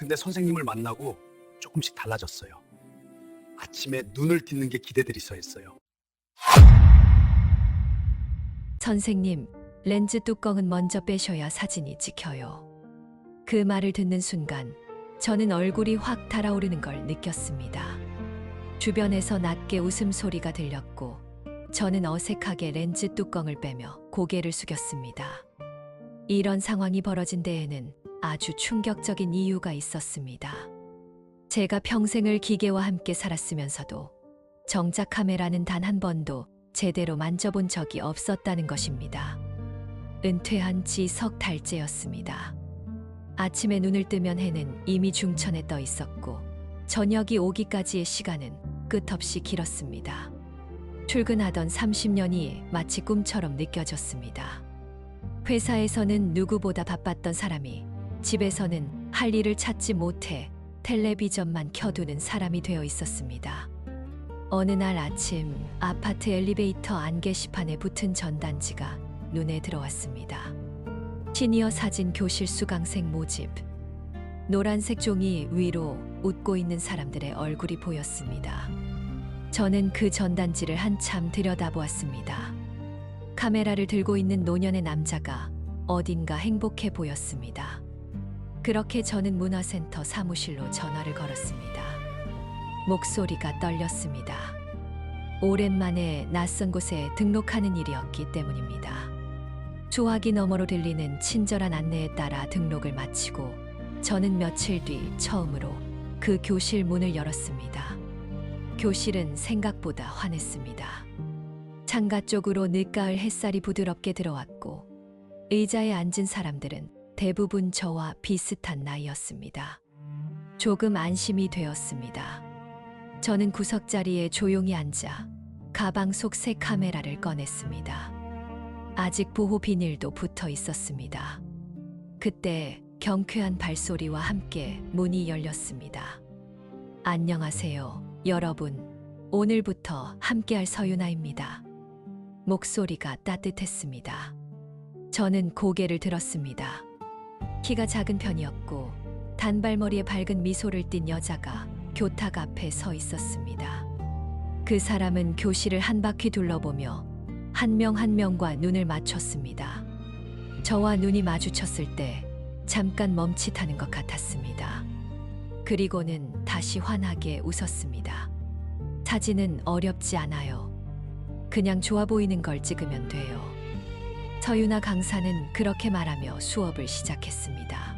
근데 선생님을 만나고 조금씩 달라졌어요. 아침에 눈을 띄는 게 기대들이 서있어요. 선생님, 렌즈 뚜껑은 먼저 빼셔야 사진이 찍혀요. 그 말을 듣는 순간 저는 얼굴이 확 달아오르는 걸 느꼈습니다. 주변에서 낮게 웃음소리가 들렸고 저는 어색하게 렌즈 뚜껑을 빼며 고개를 숙였습니다. 이런 상황이 벌어진 데에는 아주 충격적인 이유가 있었습니다. 제가 평생을 기계와 함께 살았으면서도 정작 카메라는 단 한 번도 제대로 만져본 적이 없었다는 것입니다. 은퇴한 지 석 달째였습니다. 아침에 눈을 뜨면 해는 이미 중천에 떠 있었고 저녁이 오기까지의 시간은 끝없이 길었습니다. 출근하던 30년이 마치 꿈처럼 느껴졌습니다. 회사에서는 누구보다 바빴던 사람이 집에서는 할 일을 찾지 못해 텔레비전만 켜두는 사람이 되어 있었습니다. 어느 날 아침 아파트 엘리베이터 안 게시판에 붙은 전단지가 눈에 들어왔습니다. 시니어 사진 교실 수강생 모집. 노란색 종이 위로 웃고 있는 사람들의 얼굴이 보였습니다. 저는 그 전단지를 한참 들여다보았습니다. 카메라를 들고 있는 노년의 남자가 어딘가 행복해 보였습니다. 그렇게 저는 문화센터 사무실로 전화를 걸었습니다. 목소리가 떨렸습니다. 오랜만에 낯선 곳에 등록하는 일이었기 때문입니다. 수화기 너머로 들리는 친절한 안내에 따라 등록을 마치고 저는 며칠 뒤 처음으로 그 교실 문을 열었습니다. 교실은 생각보다 환했습니다. 창가 쪽으로 늦가을 햇살이 부드럽게 들어왔고 의자에 앉은 사람들은 대부분 저와 비슷한 나이였습니다. 조금 안심이 되었습니다. 저는 구석자리에 조용히 앉아 가방 속 새 카메라를 꺼냈습니다. 아직 보호 비닐도 붙어 있었습니다. 그때 경쾌한 발소리와 함께 문이 열렸습니다. 안녕하세요, 여러분. 오늘부터 함께할 서윤아입니다. 목소리가 따뜻했습니다. 저는 고개를 들었습니다. 키가 작은 편이었고 단발머리에 밝은 미소를 띤 여자가 교탁 앞에 서 있었습니다. 그 사람은 교실을 한 바퀴 둘러보며 한 명 한 명과 눈을 맞췄습니다. 저와 눈이 마주쳤을 때 잠깐 멈칫하는 것 같았습니다. 그리고는 다시 환하게 웃었습니다. 사진은 어렵지 않아요. 그냥 좋아 보이는 걸 찍으면 돼요. 서윤아 강사는 그렇게 말하며 수업을 시작했습니다.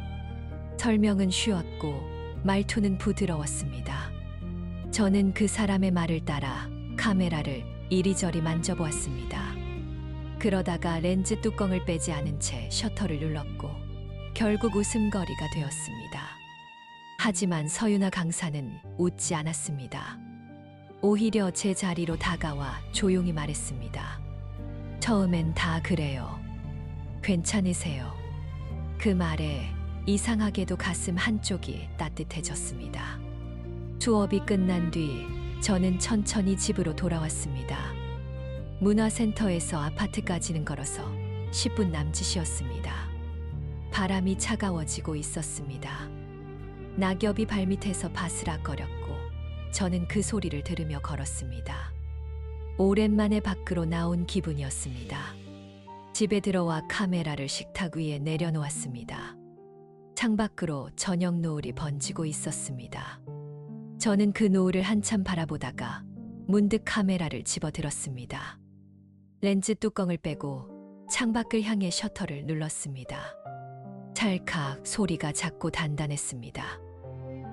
설명은 쉬웠고 말투는 부드러웠습니다. 저는 그 사람의 말을 따라 카메라를 이리저리 만져보았습니다. 그러다가 렌즈 뚜껑을 빼지 않은 채 셔터를 눌렀고 결국 웃음거리가 되었습니다. 하지만 서윤아 강사는 웃지 않았습니다. 오히려 제 자리로 다가와 조용히 말했습니다. 처음엔 다 그래요. 괜찮으세요. 그 말에 이상하게도 가슴 한쪽이 따뜻해졌습니다. 수업이 끝난 뒤 저는 천천히 집으로 돌아왔습니다. 문화센터에서 아파트까지는 걸어서 10분 남짓이었습니다. 바람이 차가워지고 있었습니다. 낙엽이 발밑에서 바스락거렸고 저는 그 소리를 들으며 걸었습니다. 오랜만에 밖으로 나온 기분이었습니다. 집에 들어와 카메라를 식탁 위에 내려놓았습니다. 창밖으로 저녁 노을이 번지고 있었습니다. 저는 그 노을을 한참 바라보다가 문득 카메라를 집어들었습니다. 렌즈 뚜껑을 빼고 창밖을 향해 셔터를 눌렀습니다. 찰칵 소리가 작고 단단했습니다.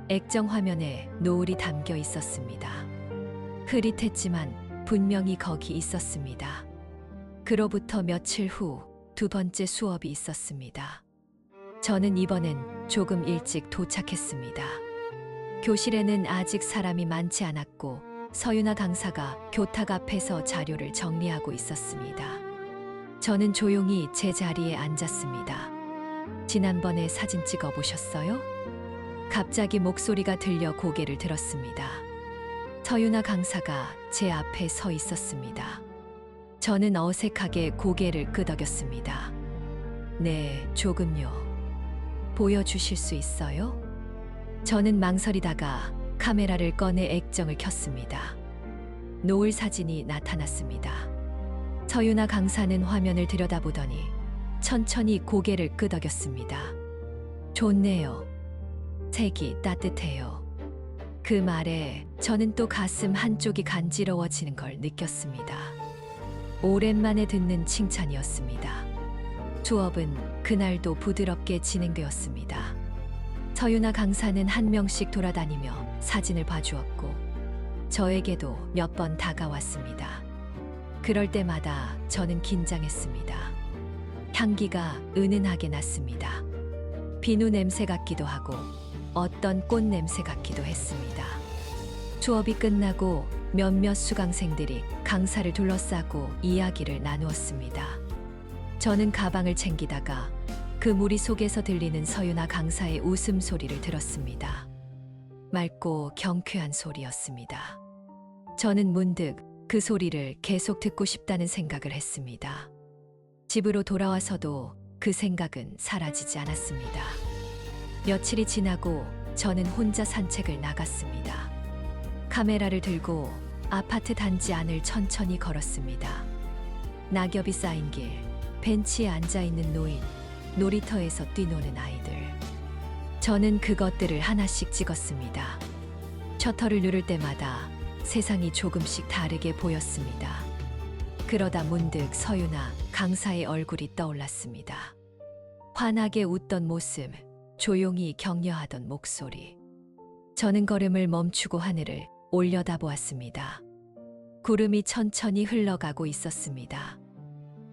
액정 화면에 노을이 담겨 있었습니다. 흐릿했지만 분명히 거기 있었습니다. 그로부터 며칠 후 두 번째 수업이 있었습니다. 저는 이번엔 조금 일찍 도착했습니다. 교실에는 아직 사람이 많지 않았고 서윤아 강사가 교탁 앞에서 자료를 정리하고 있었습니다. 저는 조용히 제 자리에 앉았습니다. 지난번에 사진 찍어 보셨어요? 갑자기 목소리가 들려 고개를 들었습니다. 서윤아 강사가 제 앞에 서 있었습니다. 저는 어색하게 고개를 끄덕였습니다. 네, 조금요. 보여주실 수 있어요? 저는 망설이다가 카메라를 꺼내 액정을 켰습니다. 노을 사진이 나타났습니다. 서유나 강사는 화면을 들여다보더니 천천히 고개를 끄덕였습니다. 좋네요. 색이 따뜻해요. 그 말에 저는 또 가슴 한쪽이 간지러워지는 걸 느꼈습니다. 오랜만에 듣는 칭찬이었습니다. 수업은 그날도 부드럽게 진행되었습니다. 서유나 강사는 한 명씩 돌아다니며 사진을 봐주었고 저에게도 몇 번 다가왔습니다. 그럴 때마다 저는 긴장했습니다. 향기가 은은하게 났습니다. 비누 냄새 같기도 하고 어떤 꽃 냄새 같기도 했습니다. 수업이 끝나고 몇몇 수강생들이 강사를 둘러싸고 이야기를 나누었습니다. 저는 가방을 챙기다가 그 무리 속에서 들리는 서유나 강사의 웃음소리를 들었습니다. 맑고 경쾌한 소리였습니다. 저는 문득 그 소리를 계속 듣고 싶다는 생각을 했습니다. 집으로 돌아와서도 그 생각은 사라지지 않았습니다. 며칠이 지나고 저는 혼자 산책을 나갔습니다. 카메라를 들고 아파트 단지 안을 천천히 걸었습니다. 낙엽이 쌓인 길, 벤치에 앉아있는 노인, 놀이터에서 뛰노는 아이들. 저는 그것들을 하나씩 찍었습니다. 셔터를 누를 때마다 세상이 조금씩 다르게 보였습니다. 그러다 문득 서유나 강사의 얼굴이 떠올랐습니다. 환하게 웃던 모습, 조용히 격려하던 목소리. 저는 걸음을 멈추고 하늘을 올려다보았습니다. 구름이 천천히 흘러가고 있었습니다.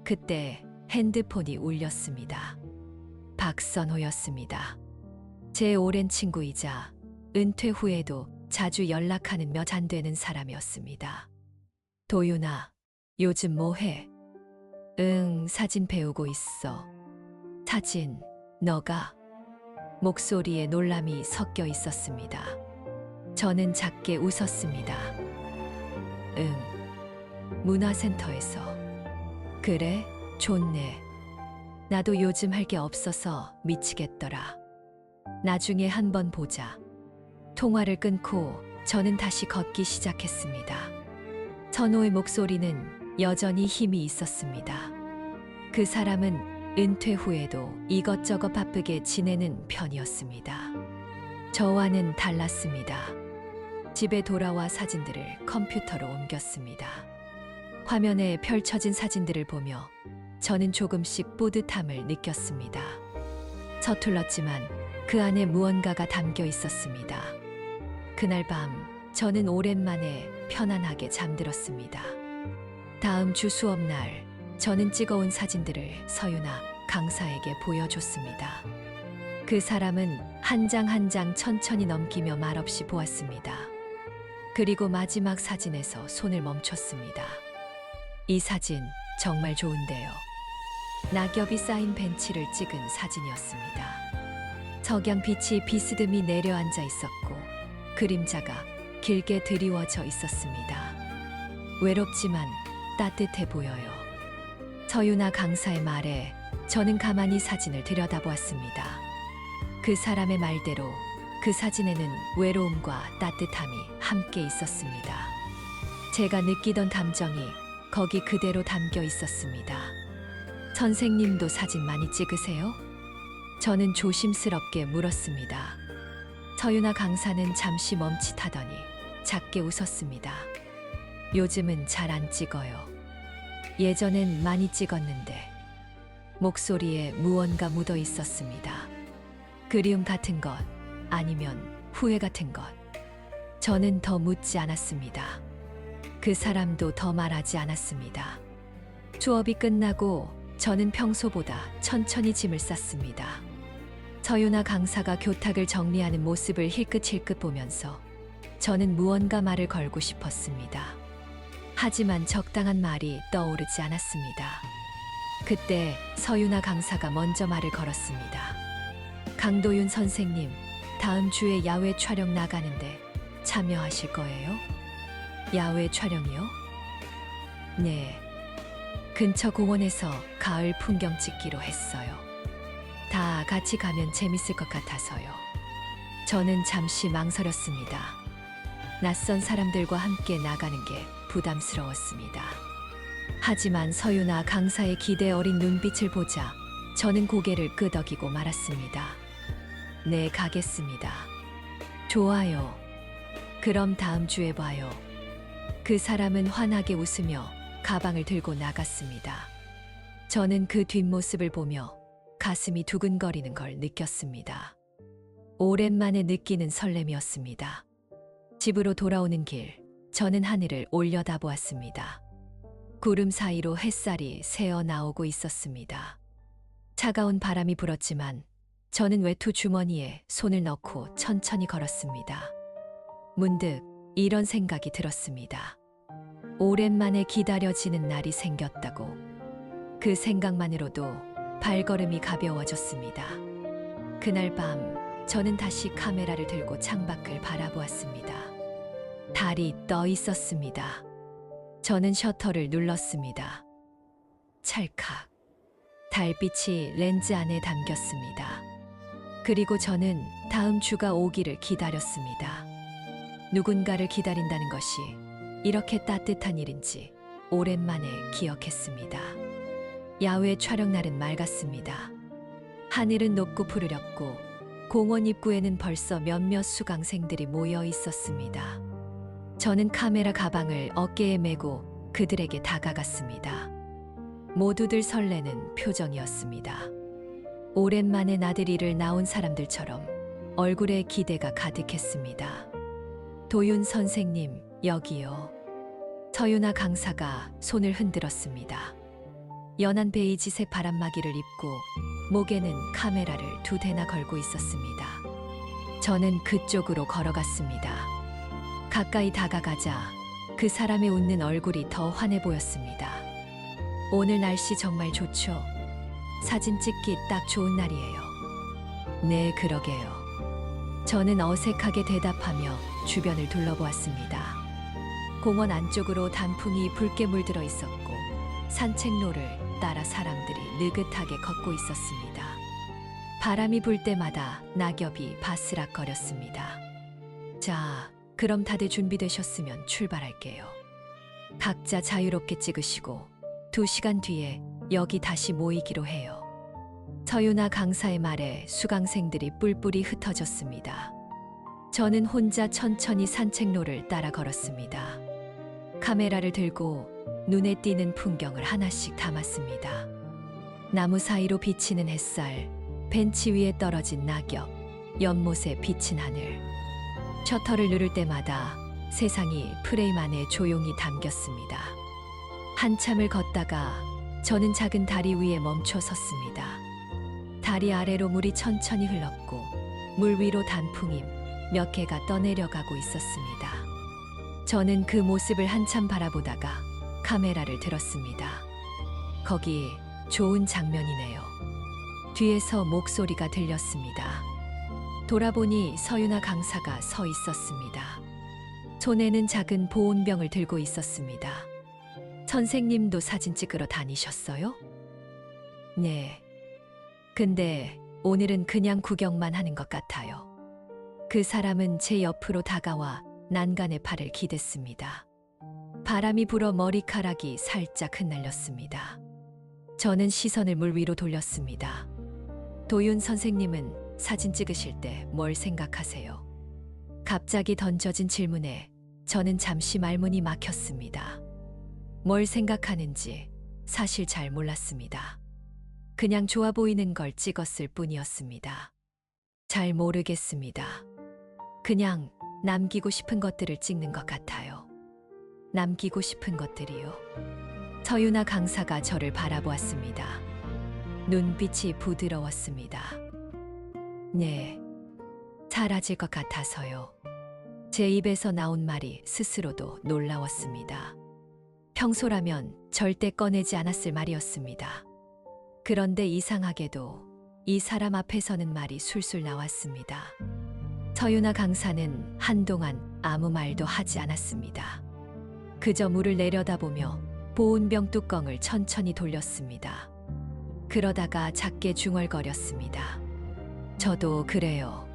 그때 핸드폰이 울렸습니다. 박선호였습니다. 제 오랜 친구이자 은퇴 후에도 자주 연락하는 몇 안 되는 사람이었습니다. 도윤아, 요즘 뭐해? 응, 사진 배우고 있어. 사진, 너가? 목소리에 놀람이 섞여 있었습니다. 저는 작게 웃었습니다. 응, 문화센터에서. 그래? 좋네. 나도 요즘 할 게 없어서 미치겠더라. 나중에 한번 보자. 통화를 끊고 저는 다시 걷기 시작했습니다. 선호의 목소리는 여전히 힘이 있었습니다. 그 사람은 은퇴 후에도 이것저것 바쁘게 지내는 편이었습니다. 저와는 달랐습니다. 집에 돌아와 사진들을 컴퓨터로 옮겼습니다. 화면에 펼쳐진 사진들을 보며 저는 조금씩 뿌듯함을 느꼈습니다. 서툴렀지만 그 안에 무언가가 담겨 있었습니다. 그날 밤 저는 오랜만에 편안하게 잠들었습니다. 다음 주 수업 날 저는 찍어온 사진들을 서유나 강사에게 보여줬습니다. 그 사람은 한 장 한 장 천천히 넘기며 말없이 보았습니다. 그리고 마지막 사진에서 손을 멈췄습니다. 이 사진 정말 좋은데요. 낙엽이 쌓인 벤치를 찍은 사진이었습니다. 석양빛이 비스듬히 내려앉아 있었고 그림자가 길게 드리워져 있었습니다. 외롭지만 따뜻해 보여요. 서유나 강사의 말에 저는 가만히 사진을 들여다보았습니다. 그 사람의 말대로 그 사진에는 외로움과 따뜻함이 함께 있었습니다. 제가 느끼던 감정이 거기 그대로 담겨 있었습니다. 선생님도 사진 많이 찍으세요? 저는 조심스럽게 물었습니다. 서유나 강사는 잠시 멈칫하더니 작게 웃었습니다. 요즘은 잘 안 찍어요. 예전엔 많이 찍었는데. 목소리에 무언가 묻어 있었습니다. 그리움 같은 것, 아니면 후회 같은 것. 저는 더 묻지 않았습니다. 그 사람도 더 말하지 않았습니다. 수업이 끝나고 저는 평소보다 천천히 짐을 쌌습니다. 서유나 강사가 교탁을 정리하는 모습을 힐끗힐끗 보면서 저는 무언가 말을 걸고 싶었습니다. 하지만 적당한 말이 떠오르지 않았습니다. 그때 서유나 강사가 먼저 말을 걸었습니다. 강도윤 선생님, 다음 주에 야외 촬영 나가는데 참여하실 거예요? 야외 촬영이요? 네. 근처 공원에서 가을 풍경 찍기로 했어요. 다 같이 가면 재밌을 것 같아서요. 저는 잠시 망설였습니다. 낯선 사람들과 함께 나가는 게 부담스러웠습니다. 하지만 서유나 강사의 기대 어린 눈빛을 보자 저는 고개를 끄덕이고 말았습니다. 네, 가겠습니다. 좋아요. 그럼 다음 주에 봐요. 그 사람은 환하게 웃으며 가방을 들고 나갔습니다. 저는 그 뒷모습을 보며 가슴이 두근거리는 걸 느꼈습니다. 오랜만에 느끼는 설렘이었습니다. 집으로 돌아오는 길, 저는 하늘을 올려다보았습니다. 구름 사이로 햇살이 새어 나오고 있었습니다. 차가운 바람이 불었지만 저는 외투 주머니에 손을 넣고 천천히 걸었습니다. 문득 이런 생각이 들었습니다. 오랜만에 기다려지는 날이 생겼다고. 그 생각만으로도 발걸음이 가벼워졌습니다. 그날 밤 저는 다시 카메라를 들고 창밖을 바라보았습니다. 달이 떠 있었습니다. 저는 셔터를 눌렀습니다. 찰칵. 달빛이 렌즈 안에 담겼습니다. 그리고 저는 다음 주가 오기를 기다렸습니다. 누군가를 기다린다는 것이 이렇게 따뜻한 일인지 오랜만에 기억했습니다. 야외 촬영 날은 맑았습니다. 하늘은 높고 푸르렸고 공원 입구에는 벌써 몇몇 수강생들이 모여 있었습니다. 저는 카메라 가방을 어깨에 메고 그들에게 다가갔습니다. 모두들 설레는 표정이었습니다. 오랜만에 나들이를 나온 사람들처럼 얼굴에 기대가 가득했습니다. 도윤 선생님, 여기요. 서유나 강사가 손을 흔들었습니다. 연한 베이지색 바람막이를 입고 목에는 카메라를 2대나 걸고 있었습니다. 저는 그쪽으로 걸어갔습니다. 가까이 다가가자 그 사람의 웃는 얼굴이 더 환해 보였습니다. 오늘 날씨 정말 좋죠? 사진 찍기 딱 좋은 날이에요. 네, 그러게요. 저는 어색하게 대답하며 주변을 둘러보았습니다. 공원 안쪽으로 단풍이 붉게 물들어 있었고 산책로를 따라 사람들이 느긋하게 걷고 있었습니다. 바람이 불 때마다 낙엽이 바스락거렸습니다. 자, 그럼 다들 준비되셨으면 출발할게요. 각자 자유롭게 찍으시고 2시간 뒤에 여기 다시 모이기로 해요. 서유나 강사의 말에 수강생들이 뿔뿔이 흩어졌습니다. 저는 혼자 천천히 산책로를 따라 걸었습니다. 카메라를 들고 눈에 띄는 풍경을 하나씩 담았습니다. 나무 사이로 비치는 햇살, 벤치 위에 떨어진 낙엽, 연못에 비친 하늘. 셔터를 누를 때마다 세상이 프레임 안에 조용히 담겼습니다. 한참을 걷다가 저는 작은 다리 위에 멈춰 섰습니다. 다리 아래로 물이 천천히 흘렀고 물 위로 단풍잎 몇 개가 떠내려가고 있었습니다. 저는 그 모습을 한참 바라보다가 카메라를 들었습니다. 거기 좋은 장면이네요. 뒤에서 목소리가 들렸습니다. 돌아보니 서유나 강사가 서 있었습니다. 손에는 작은 보온병을 들고 있었습니다. 선생님도 사진 찍으러 다니셨어요? 네. 근데 오늘은 그냥 구경만 하는 것 같아요. 그 사람은 제 옆으로 다가와 난간에 팔을 기댔습니다. 바람이 불어 머리카락이 살짝 흩날렸습니다. 저는 시선을 물 위로 돌렸습니다. 도윤 선생님은 사진 찍으실 때 뭘 생각하세요? 갑자기 던져진 질문에 저는 잠시 말문이 막혔습니다. 뭘 생각하는지 사실 잘 몰랐습니다. 그냥 좋아 보이는 걸 찍었을 뿐이었습니다. 잘 모르겠습니다. 그냥 남기고 싶은 것들을 찍는 것 같아요. 남기고 싶은 것들이요. 서유나 강사가 저를 바라보았습니다. 눈빛이 부드러웠습니다. 네, 사라질 것 같아서요. 제 입에서 나온 말이 스스로도 놀라웠습니다. 평소라면 절대 꺼내지 않았을 말이었습니다. 그런데 이상하게도 이 사람 앞에서는 말이 술술 나왔습니다. 서유나 강사는 한동안 아무 말도 하지 않았습니다. 그저 물을 내려다보며 보온병 뚜껑을 천천히 돌렸습니다. 그러다가 작게 중얼거렸습니다. 저도 그래요.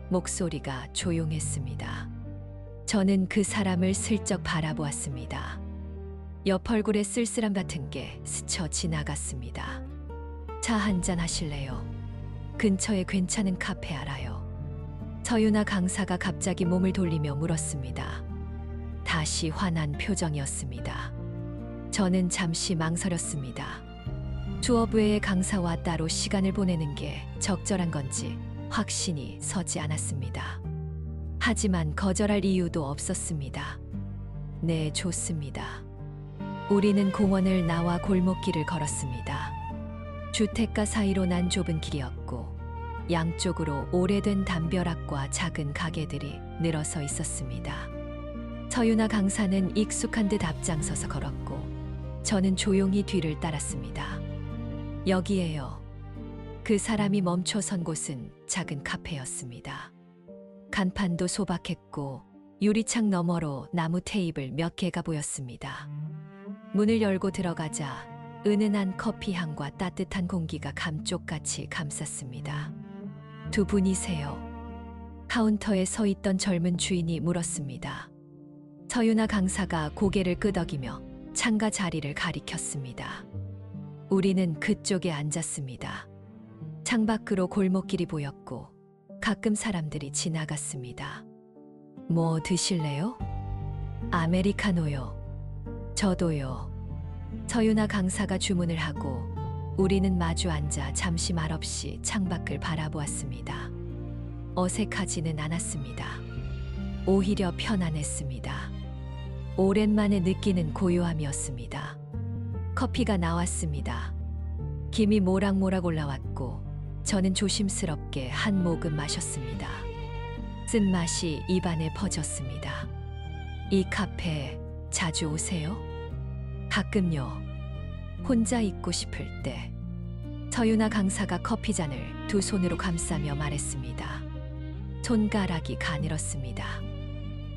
목소리가 조용했습니다. 저는 그 사람을 슬쩍 바라보았습니다. 옆 얼굴에 쓸쓸함 같은 게 스쳐 지나갔습니다. 차 한잔 하실래요? 근처에 괜찮은 카페 알아요. 서유나 강사가 갑자기 몸을 돌리며 물었습니다. 다시 환한 표정이었습니다. 저는 잠시 망설였습니다. 수업 외의 강사와 따로 시간을 보내는 게 적절한 건지 확신이 서지 않았습니다. 하지만 거절할 이유도 없었습니다. 네, 좋습니다. 우리는 공원을 나와 골목길을 걸었습니다. 주택가 사이로 난 좁은 길이었고 양쪽으로 오래된 담벼락과 작은 가게들이 늘어서 있었습니다. 서유나 강사는 익숙한 듯 앞장서서 걸었고 저는 조용히 뒤를 따랐습니다. 여기에요. 그 사람이 멈춰선 곳은 작은 카페였습니다. 간판도 소박했고 유리창 너머로 나무 테이블 몇 개가 보였습니다. 문을 열고 들어가자 은은한 커피 향과 따뜻한 공기가 감쪽같이 감쌌습니다. 두 분이세요? 카운터에 서 있던 젊은 주인이 물었습니다. 서유나 강사가 고개를 끄덕이며 창가 자리를 가리켰습니다. 우리는 그쪽에 앉았습니다. 창밖으로 골목길이 보였고 가끔 사람들이 지나갔습니다. 뭐 드실래요? 아메리카노요. 저도요. 서유나 강사가 주문을 하고 우리는 마주 앉아 잠시 말없이 창밖을 바라보았습니다. 어색하지는 않았습니다. 오히려 편안했습니다. 오랜만에 느끼는 고요함이었습니다. 커피가 나왔습니다. 김이 모락모락 올라왔고 저는 조심스럽게 한 모금 마셨습니다. 쓴맛이 입안에 퍼졌습니다. 이 카페 자주 오세요? 가끔요. 혼자 있고 싶을 때. 서유나 강사가 커피잔을 두 손으로 감싸며 말했습니다. 손가락이 가늘었습니다.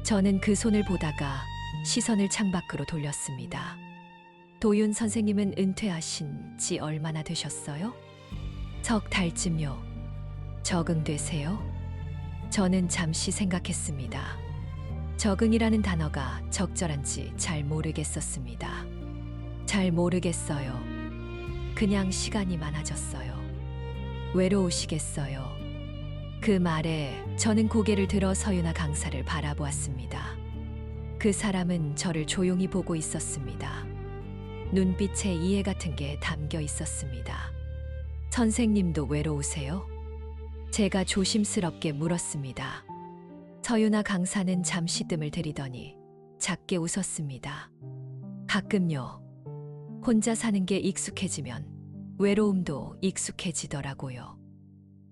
저는 그 손을 보다가 시선을 창밖으로 돌렸습니다. 도윤 선생님은 은퇴하신 지 얼마나 되셨어요? 석 달쯤요. 적응되세요? 저는 잠시 생각했습니다. 적응이라는 단어가 적절한지 잘 모르겠었습니다. 잘 모르겠어요. 그냥 시간이 많아졌어요. 외로우시겠어요. 그 말에 저는 고개를 들어 서유나 강사를 바라보았습니다. 그 사람은 저를 조용히 보고 있었습니다. 눈빛에 이해 같은 게 담겨 있었습니다. 선생님도 외로우세요? 제가 조심스럽게 물었습니다. 서유나 강사는 잠시 뜸을 들이더니 작게 웃었습니다. 가끔요. 혼자 사는 게 익숙해지면 외로움도 익숙해지더라고요.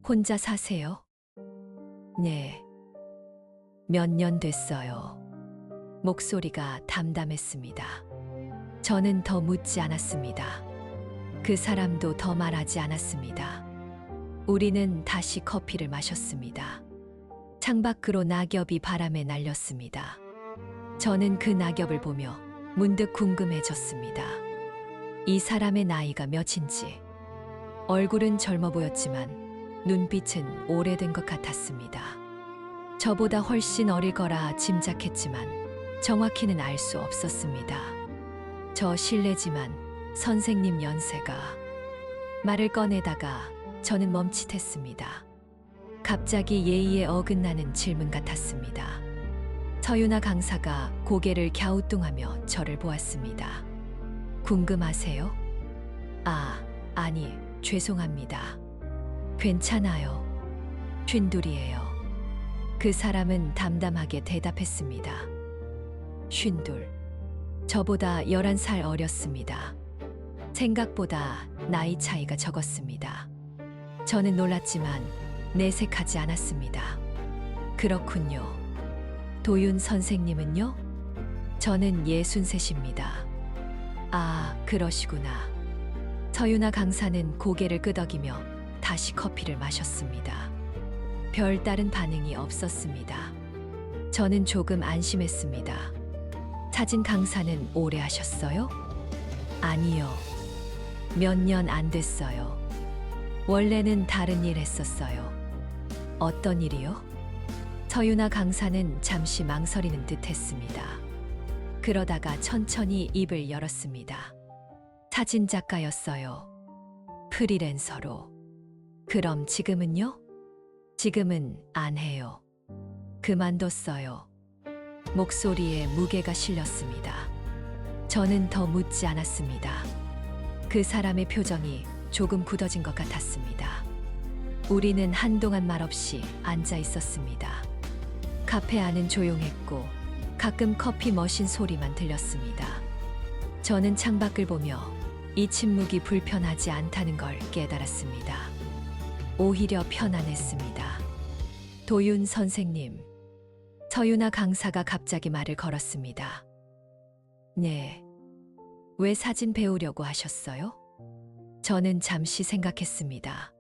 혼자 사세요? 네. 몇 년 됐어요. 목소리가 담담했습니다. 저는 더 묻지 않았습니다. 그 사람도 더 말하지 않았습니다. 우리는 다시 커피를 마셨습니다. 창밖으로 낙엽이 바람에 날렸습니다. 저는 그 낙엽을 보며 문득 궁금해졌습니다. 이 사람의 나이가 몇인지. 얼굴은 젊어 보였지만 눈빛은 오래된 것 같았습니다. 저보다 훨씬 어릴 거라 짐작했지만 정확히는 알 수 없었습니다. 저 실례지만 선생님 연세가. 말을 꺼내다가 저는 멈칫했습니다. 갑자기 예의에 어긋나는 질문 같았습니다. 서유나 강사가 고개를 갸우뚱하며 저를 보았습니다. 궁금하세요? 아니, 죄송합니다. 괜찮아요. 쉰둘이에요. 그 사람은 담담하게 대답했습니다. 쉰둘. 저보다 11살 어렸습니다. 생각보다 나이 차이가 적었습니다. 저는 놀랐지만 내색하지 않았습니다. 그렇군요. 도윤 선생님은요? 저는 63입니다. 아, 그러시구나. 서유나 강사는 고개를 끄덕이며 다시 커피를 마셨습니다. 별다른 반응이 없었습니다. 저는 조금 안심했습니다. 사진 강사는 오래 하셨어요? 아니요. 몇 년 안 됐어요. 원래는 다른 일 했었어요. 어떤 일이요? 서유나 강사는 잠시 망설이는 듯 했습니다. 그러다가 천천히 입을 열었습니다. 사진작가였어요. 프리랜서로. 그럼 지금은요? 지금은 안 해요. 그만뒀어요. 목소리에 무게가 실렸습니다. 저는 더 묻지 않았습니다. 그 사람의 표정이 조금 굳어진 것 같았습니다. 우리는 한동안 말없이 앉아 있었습니다. 카페 안은 조용했고 가끔 커피 머신 소리만 들렸습니다. 저는 창밖을 보며 이 침묵이 불편하지 않다는 걸 깨달았습니다. 오히려 편안했습니다. 도윤 선생님, 서유나 강사가 갑자기 말을 걸었습니다. 네, 왜 사진 배우려고 하셨어요? 저는 잠시 생각했습니다.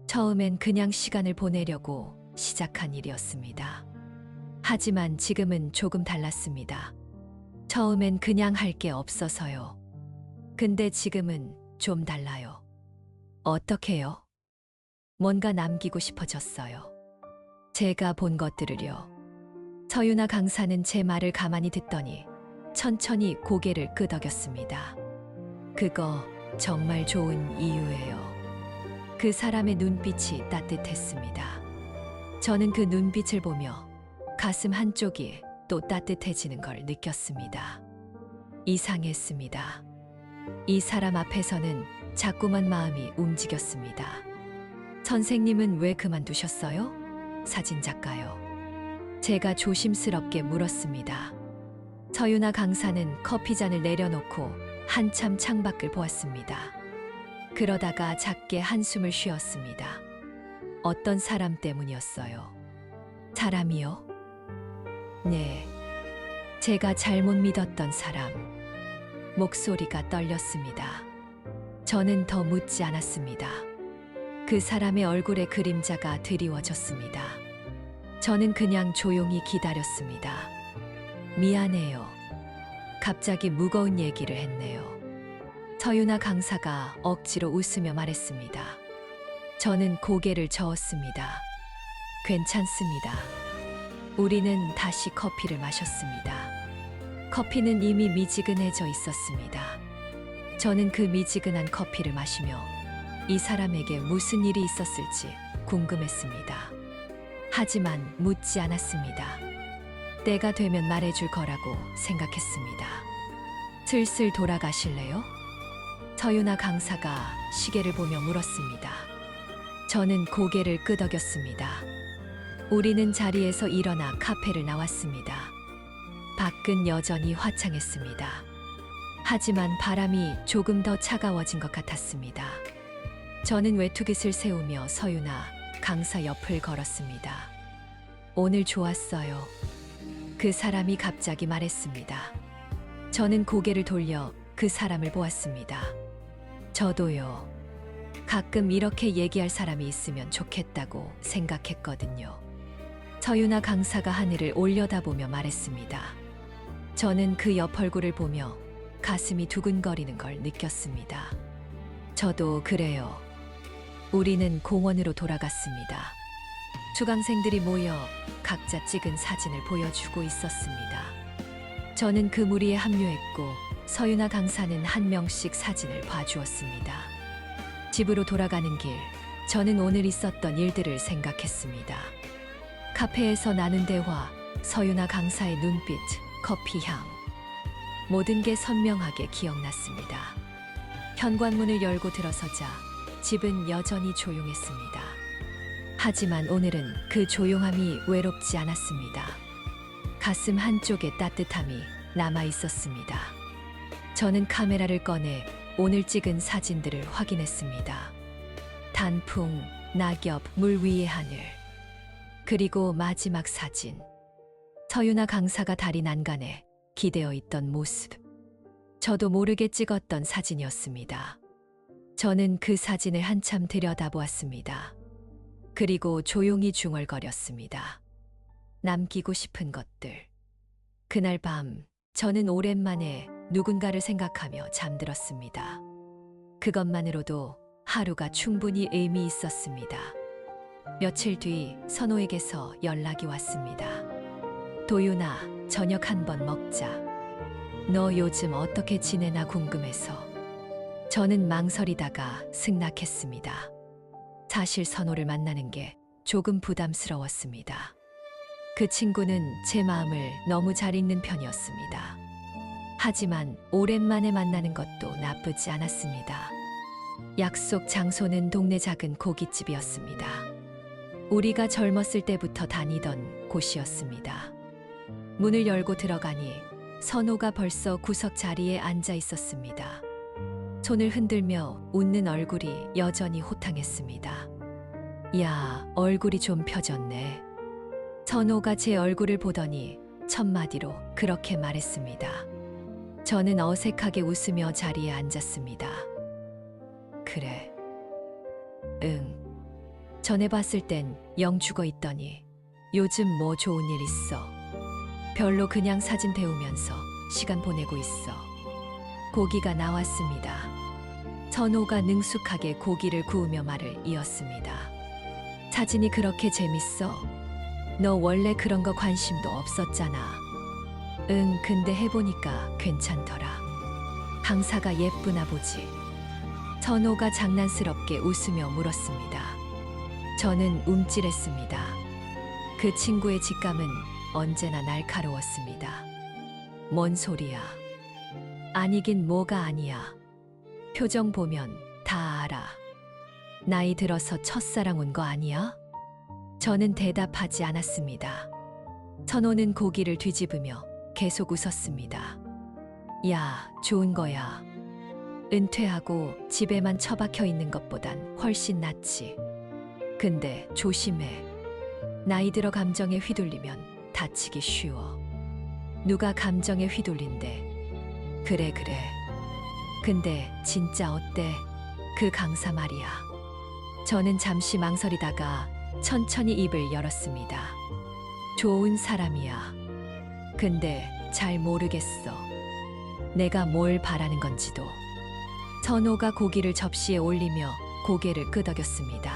처음엔 그냥 시간을 보내려고 시작한 일이었습니다. 하지만 지금은 조금 달랐습니다. 처음엔 그냥 할 게 없어서요. 근데 지금은 좀 달라요. 어떻게요? 뭔가 남기고 싶어졌어요. 제가 본 것들을요. 서유나 강사는 제 말을 가만히 듣더니 천천히 고개를 끄덕였습니다. 그거 정말 좋은 이유예요. 그 사람의 눈빛이 따뜻했습니다. 저는 그 눈빛을 보며 가슴 한쪽이 또 따뜻해지는 걸 느꼈습니다. 이상했습니다. 이 사람 앞에서는 자꾸만 마음이 움직였습니다. 선생님은 왜 그만두셨어요? 사진작가요. 제가 조심스럽게 물었습니다. 서유나 강사는 커피잔을 내려놓고 한참 창밖을 보았습니다. 그러다가 작게 한숨을 쉬었습니다. 어떤 사람 때문이었어요? 사람이요? 네, 제가 잘못 믿었던 사람. 목소리가 떨렸습니다. 저는 더 묻지 않았습니다. 그 사람의 얼굴에 그림자가 드리워졌습니다. 저는 그냥 조용히 기다렸습니다. 미안해요. 갑자기 무거운 얘기를 했네요. 서유나 강사가 억지로 웃으며 말했습니다. 저는 고개를 저었습니다. 괜찮습니다. 우리는 다시 커피를 마셨습니다. 커피는 이미 미지근해져 있었습니다. 저는 그 미지근한 커피를 마시며 이 사람에게 무슨 일이 있었을지 궁금했습니다. 하지만 묻지 않았습니다. 때가 되면 말해줄 거라고 생각했습니다. 슬슬 돌아가실래요? 서유나 강사가 시계를 보며 물었습니다. 저는 고개를 끄덕였습니다. 우리는 자리에서 일어나 카페를 나왔습니다. 밖은 여전히 화창했습니다. 하지만 바람이 조금 더 차가워진 것 같았습니다. 저는 외투깃을 세우며 서유나 강사 옆을 걸었습니다. 오늘 좋았어요. 그 사람이 갑자기 말했습니다. 저는 고개를 돌려 그 사람을 보았습니다. 저도요. 가끔 이렇게 얘기할 사람이 있으면 좋겠다고 생각했거든요. 서유나 강사가 하늘을 올려다보며 말했습니다. 저는 그 옆 얼굴을 보며 가슴이 두근거리는 걸 느꼈습니다. 저도 그래요. 우리는 공원으로 돌아갔습니다. 수강생들이 모여 각자 찍은 사진을 보여주고 있었습니다. 저는 그 무리에 합류했고 서유나 강사는 한 명씩 사진을 봐주었습니다. 집으로 돌아가는 길, 저는 오늘 있었던 일들을 생각했습니다. 카페에서 나눈 대화, 서유나 강사의 눈빛, 커피 향. 모든 게 선명하게 기억났습니다. 현관문을 열고 들어서자 집은 여전히 조용했습니다. 하지만 오늘은 그 조용함이 외롭지 않았습니다. 가슴 한쪽에 따뜻함이 남아 있었습니다. 저는 카메라를 꺼내 오늘 찍은 사진들을 확인했습니다. 단풍, 낙엽, 물 위의 하늘. 그리고 마지막 사진. 서유나 강사가 다리 난간에 기대어 있던 모습. 저도 모르게 찍었던 사진이었습니다. 저는 그 사진을 한참 들여다보았습니다. 그리고 조용히 중얼거렸습니다. 남기고 싶은 것들. 그날 밤, 저는 오랜만에 누군가를 생각하며 잠들었습니다. 그것만으로도 하루가 충분히 의미 있었습니다. 며칠 뒤 선호에게서 연락이 왔습니다. 도윤아, 저녁 한번 먹자. 너 요즘 어떻게 지내나 궁금해서. 저는 망설이다가 승낙했습니다. 사실 선호를 만나는 게 조금 부담스러웠습니다. 그 친구는 제 마음을 너무 잘 읽는 편이었습니다. 하지만 오랜만에 만나는 것도 나쁘지 않았습니다. 약속 장소는 동네 작은 고깃집이었습니다. 우리가 젊었을 때부터 다니던 곳이었습니다. 문을 열고 들어가니 선호가 벌써 구석 자리에 앉아 있었습니다. 손을 흔들며 웃는 얼굴이 여전히 호탕했습니다. 야, 얼굴이 좀 펴졌네. 선호가 제 얼굴을 보더니 첫마디로 그렇게 말했습니다. 저는 어색하게 웃으며 자리에 앉았습니다. 그래. 응. 전에 봤을 땐 영 죽어 있더니 요즘 뭐 좋은 일 있어? 별로 그냥 사진 데우면서 시간 보내고 있어. 고기가 나왔습니다. 선호가 능숙하게 고기를 구우며 말을 이었습니다. 사진이 그렇게 재밌어? 너 원래 그런 거 관심도 없었잖아. 응, 근데 해보니까 괜찮더라. 강사가 예쁘나 보지. 선호가 장난스럽게 웃으며 물었습니다. 저는 움찔했습니다. 그 친구의 직감은 언제나 날카로웠습니다. 뭔 소리야? 아니긴 뭐가 아니야. 표정 보면 다 알아. 나이 들어서 첫사랑 온 거 아니야? 저는 대답하지 않았습니다. 선호는 고기를 뒤집으며 계속 웃었습니다. 야, 좋은 거야. 은퇴하고 집에만 처박혀 있는 것보단 훨씬 낫지. 근데 조심해. 나이 들어 감정에 휘둘리면 다치기 쉬워. 누가 감정에 휘둘린대. 그래. 근데 진짜 어때? 그 강사 말이야. 저는 잠시 망설이다가 천천히 입을 열었습니다. 좋은 사람이야. 근데 잘 모르겠어. 내가 뭘 바라는 건지도. 선호가 고기를 접시에 올리며 고개를 끄덕였습니다.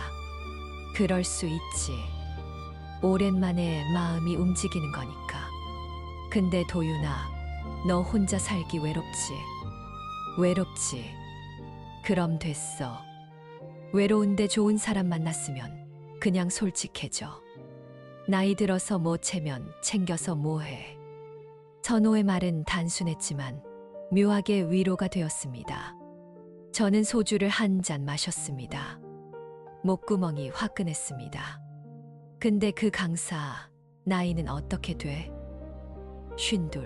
그럴 수 있지. 오랜만에 마음이 움직이는 거니까. 근데 도윤아, 너 혼자 살기 외롭지? 외롭지. 그럼 됐어. 외로운데 좋은 사람 만났으면 그냥 솔직해져. 나이 들어서 뭐 채면 챙겨서 뭐해. 선호의 말은 단순했지만 묘하게 위로가 되었습니다. 저는 소주를 한 잔 마셨습니다. 목구멍이 화끈했습니다. 근데 그 강사 나이는 어떻게 돼? 52.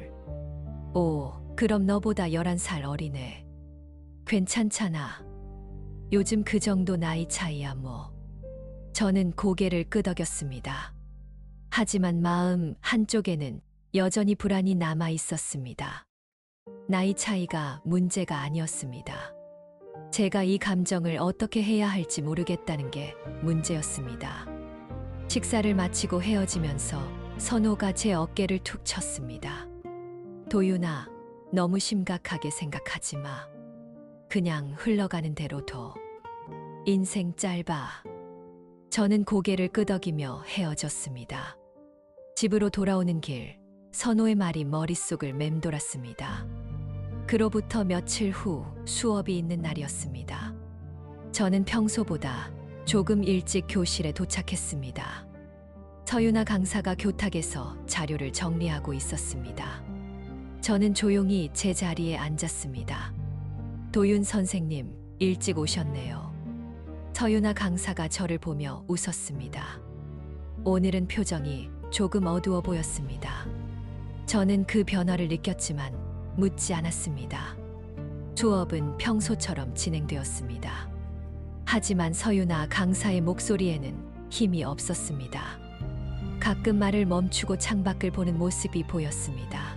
오, 그럼 너보다 11살 어리네. 괜찮잖아. 요즘 그 정도 나이 차이야 뭐. 저는 고개를 끄덕였습니다. 하지만 마음 한쪽에는 여전히 불안이 남아 있었습니다. 나이 차이가 문제가 아니었습니다. 제가 이 감정을 어떻게 해야 할지 모르겠다는 게 문제였습니다. 식사를 마치고 헤어지면서 선호가 제 어깨를 툭 쳤습니다. 도윤아, 너무 심각하게 생각하지 마. 그냥 흘러가는 대로 둬. 인생 짧아. 저는 고개를 끄덕이며 헤어졌습니다. 집으로 돌아오는 길, 선호의 말이 머릿속을 맴돌았습니다. 그로부터 며칠 후 수업이 있는 날이었습니다. 저는 평소보다 조금 일찍 교실에 도착했습니다. 서윤아 강사가 교탁에서 자료를 정리하고 있었습니다. 저는 조용히 제 자리에 앉았습니다. 도윤 선생님, 일찍 오셨네요. 서윤아 강사가 저를 보며 웃었습니다. 오늘은 표정이 조금 어두워 보였습니다. 저는 그 변화를 느꼈지만 묻지 않았습니다. 수업은 평소처럼 진행되었습니다. 하지만 서윤아 강사의 목소리에는 힘이 없었습니다. 가끔 말을 멈추고 창밖을 보는 모습이 보였습니다.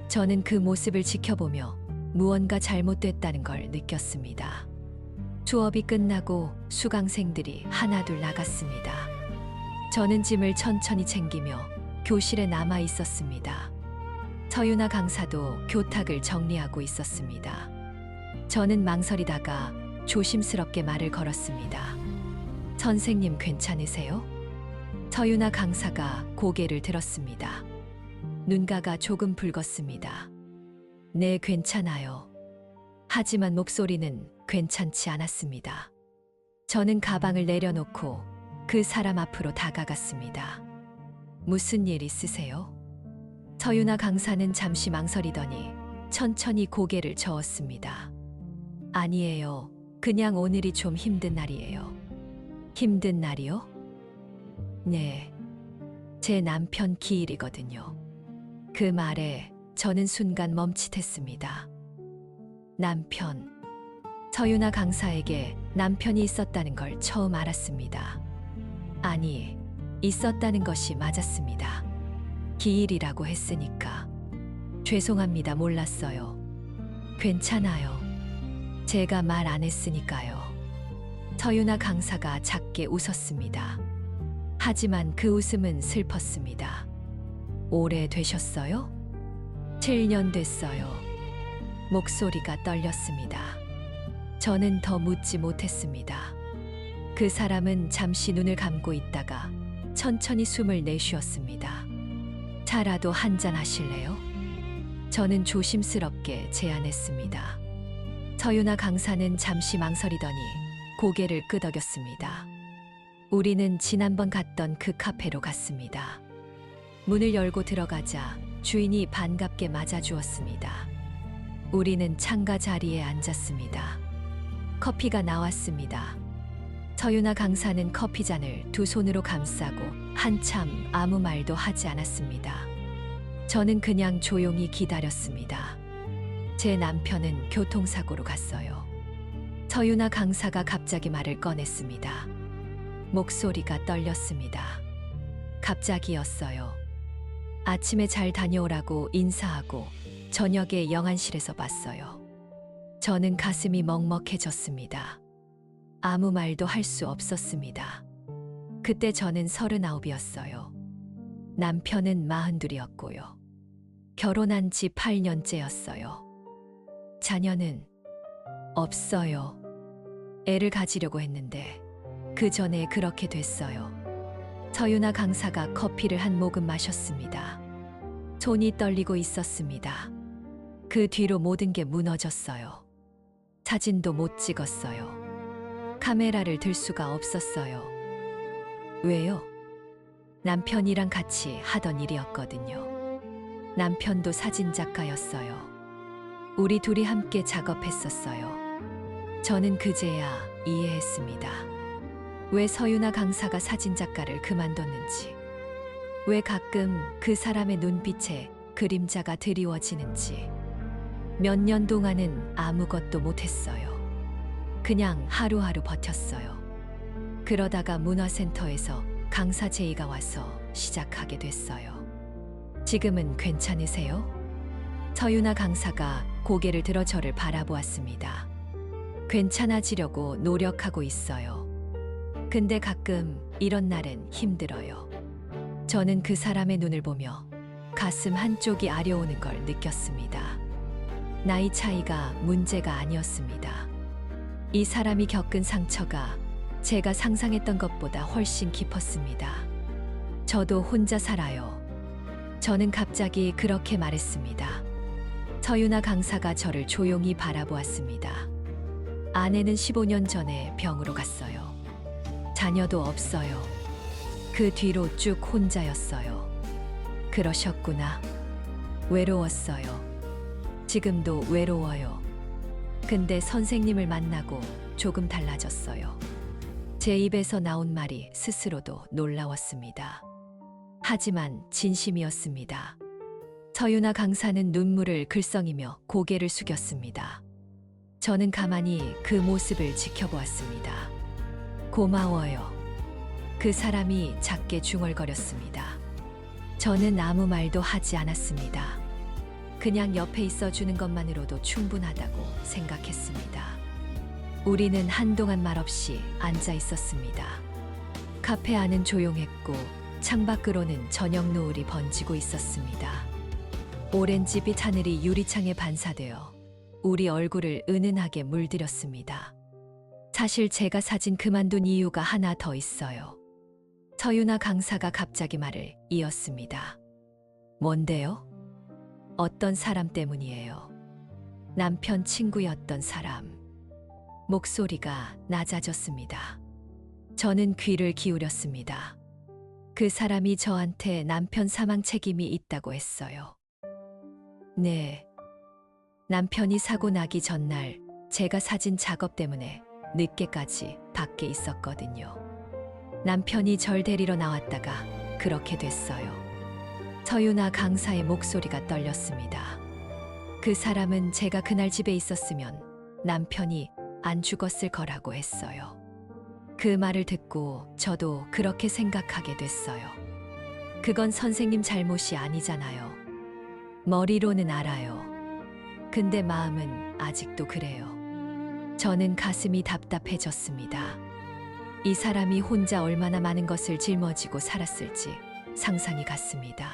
저는 그 모습을 지켜보며 무언가 잘못됐다는 걸 느꼈습니다. 수업이 끝나고 수강생들이 하나둘 나갔습니다. 저는 짐을 천천히 챙기며 교실에 남아 있었습니다. 서윤아 강사도 교탁을 정리하고 있었습니다. 저는 망설이다가 조심스럽게 말을 걸었습니다. 선생님 괜찮으세요? 서유나 강사가 고개를 들었습니다. 눈가가 조금 붉었습니다. 네, 괜찮아요. 하지만 목소리는 괜찮지 않았습니다. 저는 가방을 내려놓고 그 사람 앞으로 다가갔습니다. 무슨 일 있으세요? 서유나 강사는 잠시 망설이더니 천천히 고개를 저었습니다. 아니에요. 그냥 오늘이 좀 힘든 날이에요. 힘든 날이요? 네. 제 남편 기일이거든요. 그 말에 저는 순간 멈칫했습니다. 남편. 서유나 강사에게 남편이 있었다는 걸 처음 알았습니다. 아니, 있었다는 것이 맞았습니다. 기일이라고 했으니까. 죄송합니다. 몰랐어요. 괜찮아요. 제가 말 안 했으니까요. 서유나 강사가 작게 웃었습니다. 하지만 그 웃음은 슬펐습니다. 오래되셨어요? 7년 됐어요. 목소리가 떨렸습니다. 저는 더 묻지 못했습니다. 그 사람은 잠시 눈을 감고 있다가 천천히 숨을 내쉬었습니다. 차라도 한잔 하실래요? 저는 조심스럽게 제안했습니다. 서유나 강사는 잠시 망설이더니 고개를 끄덕였습니다. 우리는 지난번 갔던 그 카페로 갔습니다. 문을 열고 들어가자 주인이 반갑게 맞아주었습니다. 우리는 창가 자리에 앉았습니다. 커피가 나왔습니다. 서유나 강사는 커피잔을 두 손으로 감싸고 한참 아무 말도 하지 않았습니다. 저는 그냥 조용히 기다렸습니다. 제 남편은 교통사고로 갔어요. 서유나 강사가 갑자기 말을 꺼냈습니다. 목소리가 떨렸습니다. 갑자기였어요. 아침에 잘 다녀오라고 인사하고 저녁에 영안실에서 봤어요. 저는 가슴이 먹먹해졌습니다. 아무 말도 할 수 없었습니다. 그때 저는 39이었어요. 남편은 42이었고요. 결혼한 지 8년째였어요. 자녀는 없어요. 애를 가지려고 했는데 그 전에 그렇게 됐어요. 서유나 강사가 커피를 한 모금 마셨습니다. 손이 떨리고 있었습니다. 그 뒤로 모든 게 무너졌어요. 사진도 못 찍었어요. 카메라를 들 수가 없었어요. 왜요? 남편이랑 같이 하던 일이었거든요. 남편도 사진작가였어요. 우리 둘이 함께 작업했었어요. 저는 그제야 이해했습니다. 왜 서유나 강사가 사진작가를 그만뒀는지, 왜 가끔 그 사람의 눈빛에 그림자가 드리워지는지. 몇 년 동안은 아무것도 못했어요. 그냥 하루하루 버텼어요. 그러다가 문화센터에서 강사 제의가 와서 시작하게 됐어요. 지금은 괜찮으세요? 서유나 강사가 고개를 들어 저를 바라보았습니다. 괜찮아지려고 노력하고 있어요. 근데 가끔 이런 날은 힘들어요. 저는 그 사람의 눈을 보며 가슴 한쪽이 아려오는 걸 느꼈습니다. 나이 차이가 문제가 아니었습니다. 이 사람이 겪은 상처가 제가 상상했던 것보다 훨씬 깊었습니다. 저도 혼자 살아요. 저는 갑자기 그렇게 말했습니다. 서유나 강사가 저를 조용히 바라보았습니다. 아내는 15년 전에 병으로 갔어요. 자녀도 없어요. 그 뒤로 쭉 혼자였어요. 그러셨구나. 외로웠어요. 지금도 외로워요. 근데 선생님을 만나고 조금 달라졌어요. 제 입에서 나온 말이 스스로도 놀라웠습니다. 하지만 진심이었습니다. 서유나 강사는 눈물을 글썽이며 고개를 숙였습니다. 저는 가만히 그 모습을 지켜보았습니다. 고마워요. 그 사람이 작게 중얼거렸습니다. 저는 아무 말도 하지 않았습니다. 그냥 옆에 있어주는 것만으로도 충분하다고 생각했습니다. 우리는 한동안 말없이 앉아 있었습니다. 카페 안은 조용했고 창밖으로는 저녁 노을이 번지고 있었습니다. 오렌지빛 하늘이 유리창에 반사되어 우리 얼굴을 은은하게 물들였습니다. 사실 제가 사진 그만둔 이유가 하나 더 있어요. 서유나 강사가 갑자기 말을 이었습니다. 뭔데요? 어떤 사람 때문이에요? 남편 친구였던 사람. 목소리가 낮아졌습니다. 저는 귀를 기울였습니다. 그 사람이 저한테 남편 사망 책임이 있다고 했어요. 네. 남편이 사고 나기 전날 제가 사진 작업 때문에 늦게까지 밖에 있었거든요. 남편이 절 데리러 나왔다가 그렇게 됐어요. 서유나 강사의 목소리가 떨렸습니다. 그 사람은 제가 그날 집에 있었으면 남편이 안 죽었을 거라고 했어요. 그 말을 듣고 저도 그렇게 생각하게 됐어요. 그건 선생님 잘못이 아니잖아요. 머리로는 알아요. 근데 마음은 아직도 그래요. 저는 가슴이 답답해졌습니다. 이 사람이 혼자 얼마나 많은 것을 짊어지고 살았을지 상상이 갔습니다.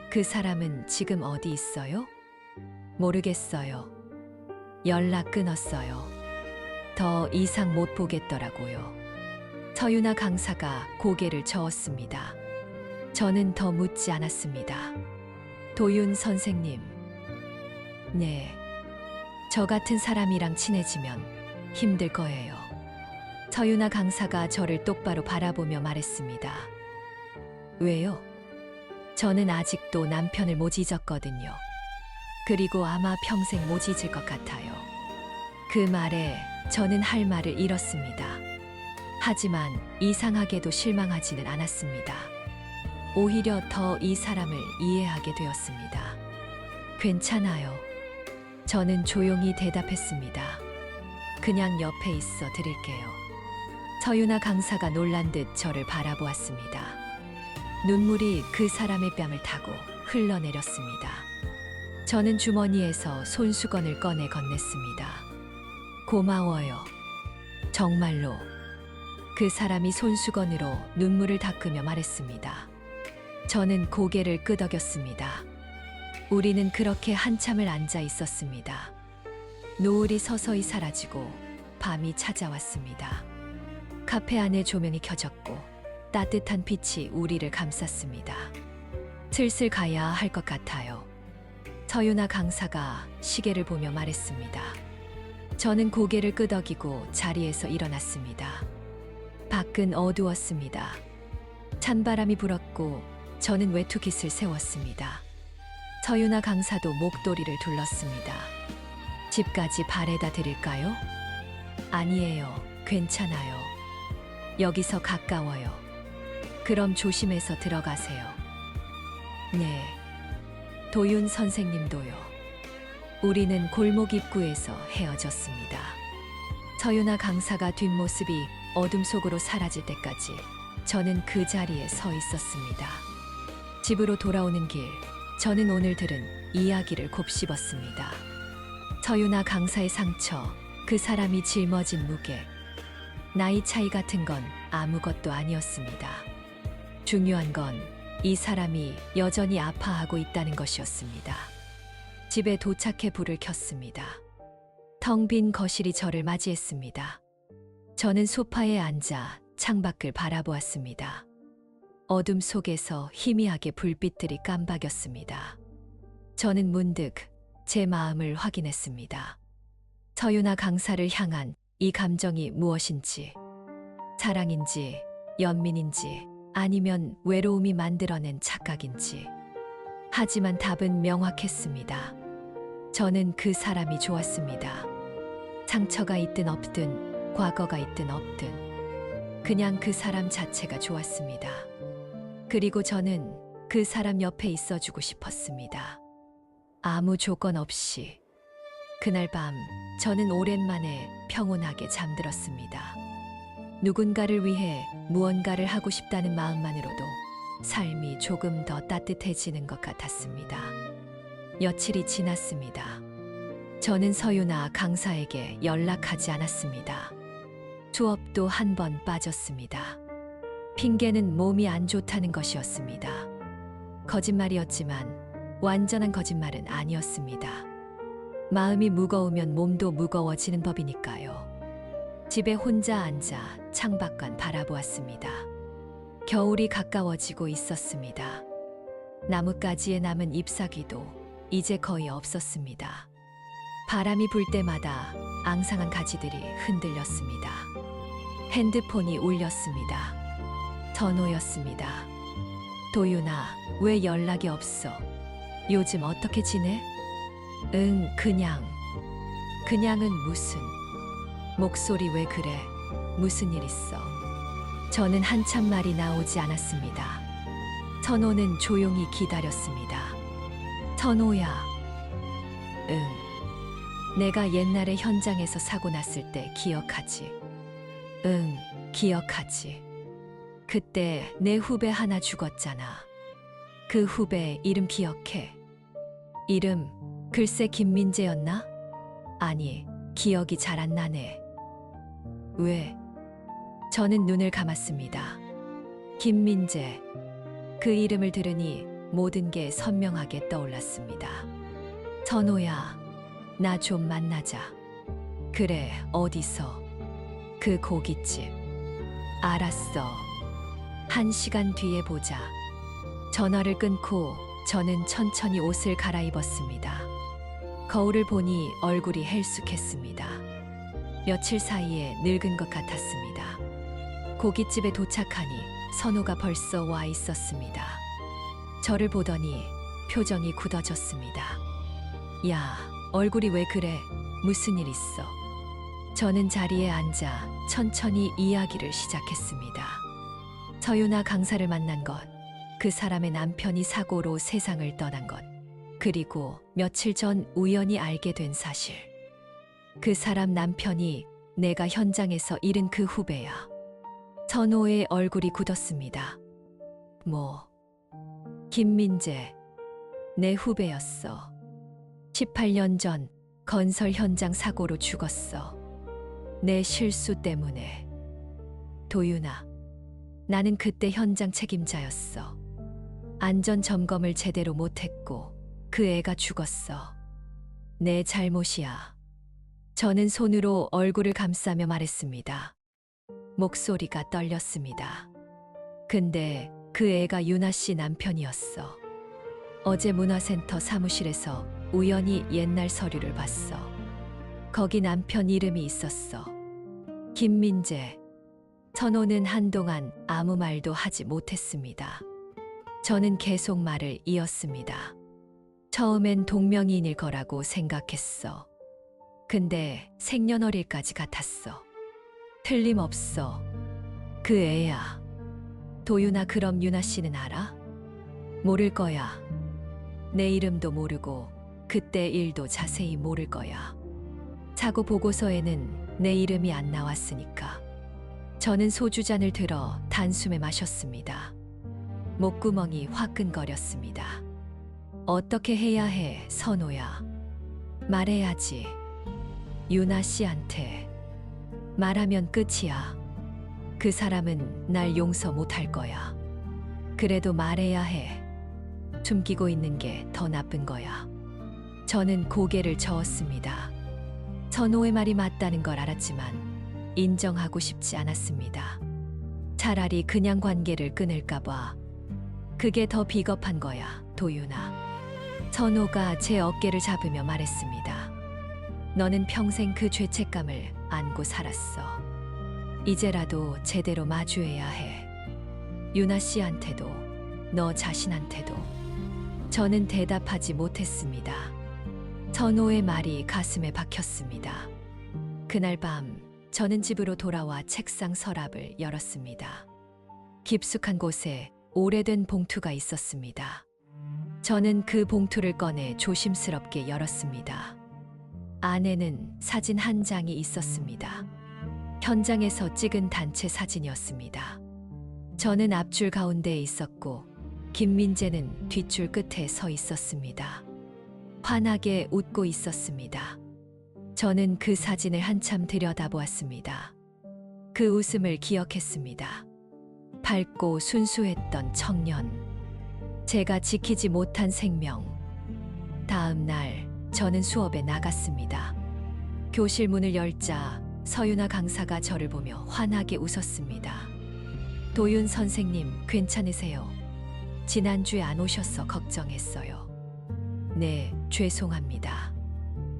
그 사람은 지금 어디 있어요? 모르겠어요. 연락 끊었어요. 더 이상 못 보겠더라고요. 서유나 강사가 고개를 저었습니다. 저는 더 묻지 않았습니다. 도윤 선생님. 네. 저 같은 사람이랑 친해지면 힘들 거예요. 서유나 강사가 저를 똑바로 바라보며 말했습니다. 왜요? 저는 아직도 남편을 못 잊었거든요. 그리고 아마 평생 못 잊을 것 같아요. 그 말에 저는 할 말을 잃었습니다. 하지만 이상하게도 실망하지는 않았습니다. 오히려 더 이 사람을 이해하게 되었습니다. 괜찮아요. 저는 조용히 대답했습니다. 그냥 옆에 있어 드릴게요. 서유나 강사가 놀란 듯 저를 바라보았습니다. 눈물이 그 사람의 뺨을 타고 흘러내렸습니다. 저는 주머니에서 손수건을 꺼내 건넸습니다. 고마워요. 정말로. 그 사람이 손수건으로 눈물을 닦으며 말했습니다. 저는 고개를 끄덕였습니다. 우리는 그렇게 한참을 앉아 있었습니다. 노을이 서서히 사라지고 밤이 찾아왔습니다. 카페 안에 조명이 켜졌고 따뜻한 빛이 우리를 감쌌습니다. 슬슬 가야 할 것 같아요. 서유나 강사가 시계를 보며 말했습니다. 저는 고개를 끄덕이고 자리에서 일어났습니다. 밖은 어두웠습니다. 찬바람이 불었고 저는 외투깃을 세웠습니다. 서유나 강사도 목도리를 둘렀습니다. 집까지 바래다 드릴까요? 아니에요. 괜찮아요. 여기서 가까워요. 그럼 조심해서 들어가세요. 네. 도윤 선생님도요. 우리는 골목 입구에서 헤어졌습니다. 서유나 강사가 뒷모습이 어둠 속으로 사라질 때까지 저는 그 자리에 서 있었습니다. 집으로 돌아오는 길, 저는 오늘 들은 이야기를 곱씹었습니다. 서유나 강사의 상처, 그 사람이 짊어진 무게, 나이 차이 같은 건 아무것도 아니었습니다. 중요한 건 이 사람이 여전히 아파하고 있다는 것이었습니다. 집에 도착해 불을 켰습니다. 텅 빈 거실이 저를 맞이했습니다. 저는 소파에 앉아 창밖을 바라보았습니다. 어둠 속에서 희미하게 불빛들이 깜박였습니다. 저는 문득 제 마음을 확인했습니다. 서유나 강사를 향한 이 감정이 무엇인지, 사랑인지, 연민인지, 아니면 외로움이 만들어낸 착각인지. 하지만 답은 명확했습니다. 저는 그 사람이 좋았습니다. 상처가 있든 없든, 과거가 있든 없든, 그냥 그 사람 자체가 좋았습니다. 그리고 저는 그 사람 옆에 있어주고 싶었습니다. 아무 조건 없이. 그날 밤 저는 오랜만에 평온하게 잠들었습니다. 누군가를 위해 무언가를 하고 싶다는 마음만으로도 삶이 조금 더 따뜻해지는 것 같았습니다. 며칠이 지났습니다. 저는 서유나 강사에게 연락하지 않았습니다. 수업도 한 번 빠졌습니다. 핑계는 몸이 안 좋다는 것이었습니다. 거짓말이었지만 완전한 거짓말은 아니었습니다. 마음이 무거우면 몸도 무거워지는 법이니까요. 집에 혼자 앉아 창밖만 바라보았습니다. 겨울이 가까워지고 있었습니다. 나뭇가지에 남은 잎사귀도 이제 거의 없었습니다. 바람이 불 때마다 앙상한 가지들이 흔들렸습니다. 핸드폰이 울렸습니다. 전호였습니다. 도윤아, 왜 연락이 없어? 요즘 어떻게 지내? 응, 그냥. 그냥은 무슨? 목소리 왜 그래? 무슨 일 있어? 저는 한참 말이 나오지 않았습니다. 선호는 조용히 기다렸습니다. 선호야. 응. 내가 옛날에 현장에서 사고 났을 때 기억하지? 응, 기억하지. 그때 내 후배 하나 죽었잖아. 그 후배 이름 기억해? 이름, 글쎄 김민재였나? 아니, 기억이 잘 안 나네. 왜? 저는 눈을 감았습니다. 김민재. 그 이름을 들으니 모든 게 선명하게 떠올랐습니다. 선호야, 나 좀 만나자. 그래, 어디서? 그 고깃집. 알았어. 1시간 뒤에 보자. 전화를 끊고 저는 천천히 옷을 갈아입었습니다. 거울을 보니 얼굴이 헬쑥했습니다. 며칠 사이에 늙은 것 같았습니다. 고깃집에 도착하니 선호가 벌써 와 있었습니다. 저를 보더니 표정이 굳어졌습니다. 야, 얼굴이 왜 그래? 무슨 일 있어? 저는 자리에 앉아 천천히 이야기를 시작했습니다. 서윤아 강사를 만난 것, 그 사람의 남편이 사고로 세상을 떠난 것, 그리고 며칠 전 우연히 알게 된 사실. 그 사람 남편이 내가 현장에서 잃은 그 후배야. 선호의 얼굴이 굳었습니다. 뭐? 김민재, 내 후배였어. 18년 전 건설 현장 사고로 죽었어. 내 실수 때문에. 도윤아, 나는 그때 현장 책임자였어. 안전 점검을 제대로 못했고 그 애가 죽었어. 내 잘못이야. 저는 손으로 얼굴을 감싸며 말했습니다. 목소리가 떨렸습니다. 근데 그 애가 유나 씨 남편이었어. 어제 문화센터 사무실에서 우연히 옛날 서류를 봤어. 거기 남편 이름이 있었어. 김민재. 선호는 한동안 아무 말도 하지 못했습니다. 저는 계속 말을 이었습니다. 처음엔 동명이인일 거라고 생각했어. 근데 생년월일까지 같았어. 틀림없어. 그 애야. 도윤아, 그럼 유나 씨는 알아? 모를 거야. 내 이름도 모르고 그때 일도 자세히 모를 거야. 사고 보고서에는 내 이름이 안 나왔으니까. 저는 소주잔을 들어 단숨에 마셨습니다. 목구멍이 화끈거렸습니다. 어떻게 해야 해, 선호야? 말해야지. 유나 씨한테. 말하면 끝이야. 그 사람은 날 용서 못할 거야. 그래도 말해야 해. 숨기고 있는 게 더 나쁜 거야. 저는 고개를 저었습니다. 선호의 말이 맞다는 걸 알았지만 인정하고 싶지 않았습니다. 차라리 그냥 관계를 끊을까 봐. 그게 더 비겁한 거야, 도윤아. 선호가 제 어깨를 잡으며 말했습니다. 너는 평생 그 죄책감을 안고 살았어. 이제라도 제대로 마주해야 해. 유나 씨한테도, 너 자신한테도. 저는 대답하지 못했습니다. 선호의 말이 가슴에 박혔습니다. 그날 밤 저는 집으로 돌아와 책상 서랍을 열었습니다. 깊숙한 곳에 오래된 봉투가 있었습니다. 저는 그 봉투를 꺼내 조심스럽게 열었습니다. 안에는 사진 한 장이 있었습니다. 현장에서 찍은 단체 사진이었습니다. 저는 앞줄 가운데에 있었고 김민재는 뒷줄 끝에 서 있었습니다. 환하게 웃고 있었습니다. 저는 그 사진을 한참 들여다보았습니다. 그 웃음을 기억했습니다. 밝고 순수했던 청년. 제가 지키지 못한 생명. 다음 날 저는 수업에 나갔습니다. 교실 문을 열자 서윤아 강사가 저를 보며 환하게 웃었습니다. 도윤 선생님, 괜찮으세요? 지난주에 안 오셔서 걱정했어요. 네, 죄송합니다.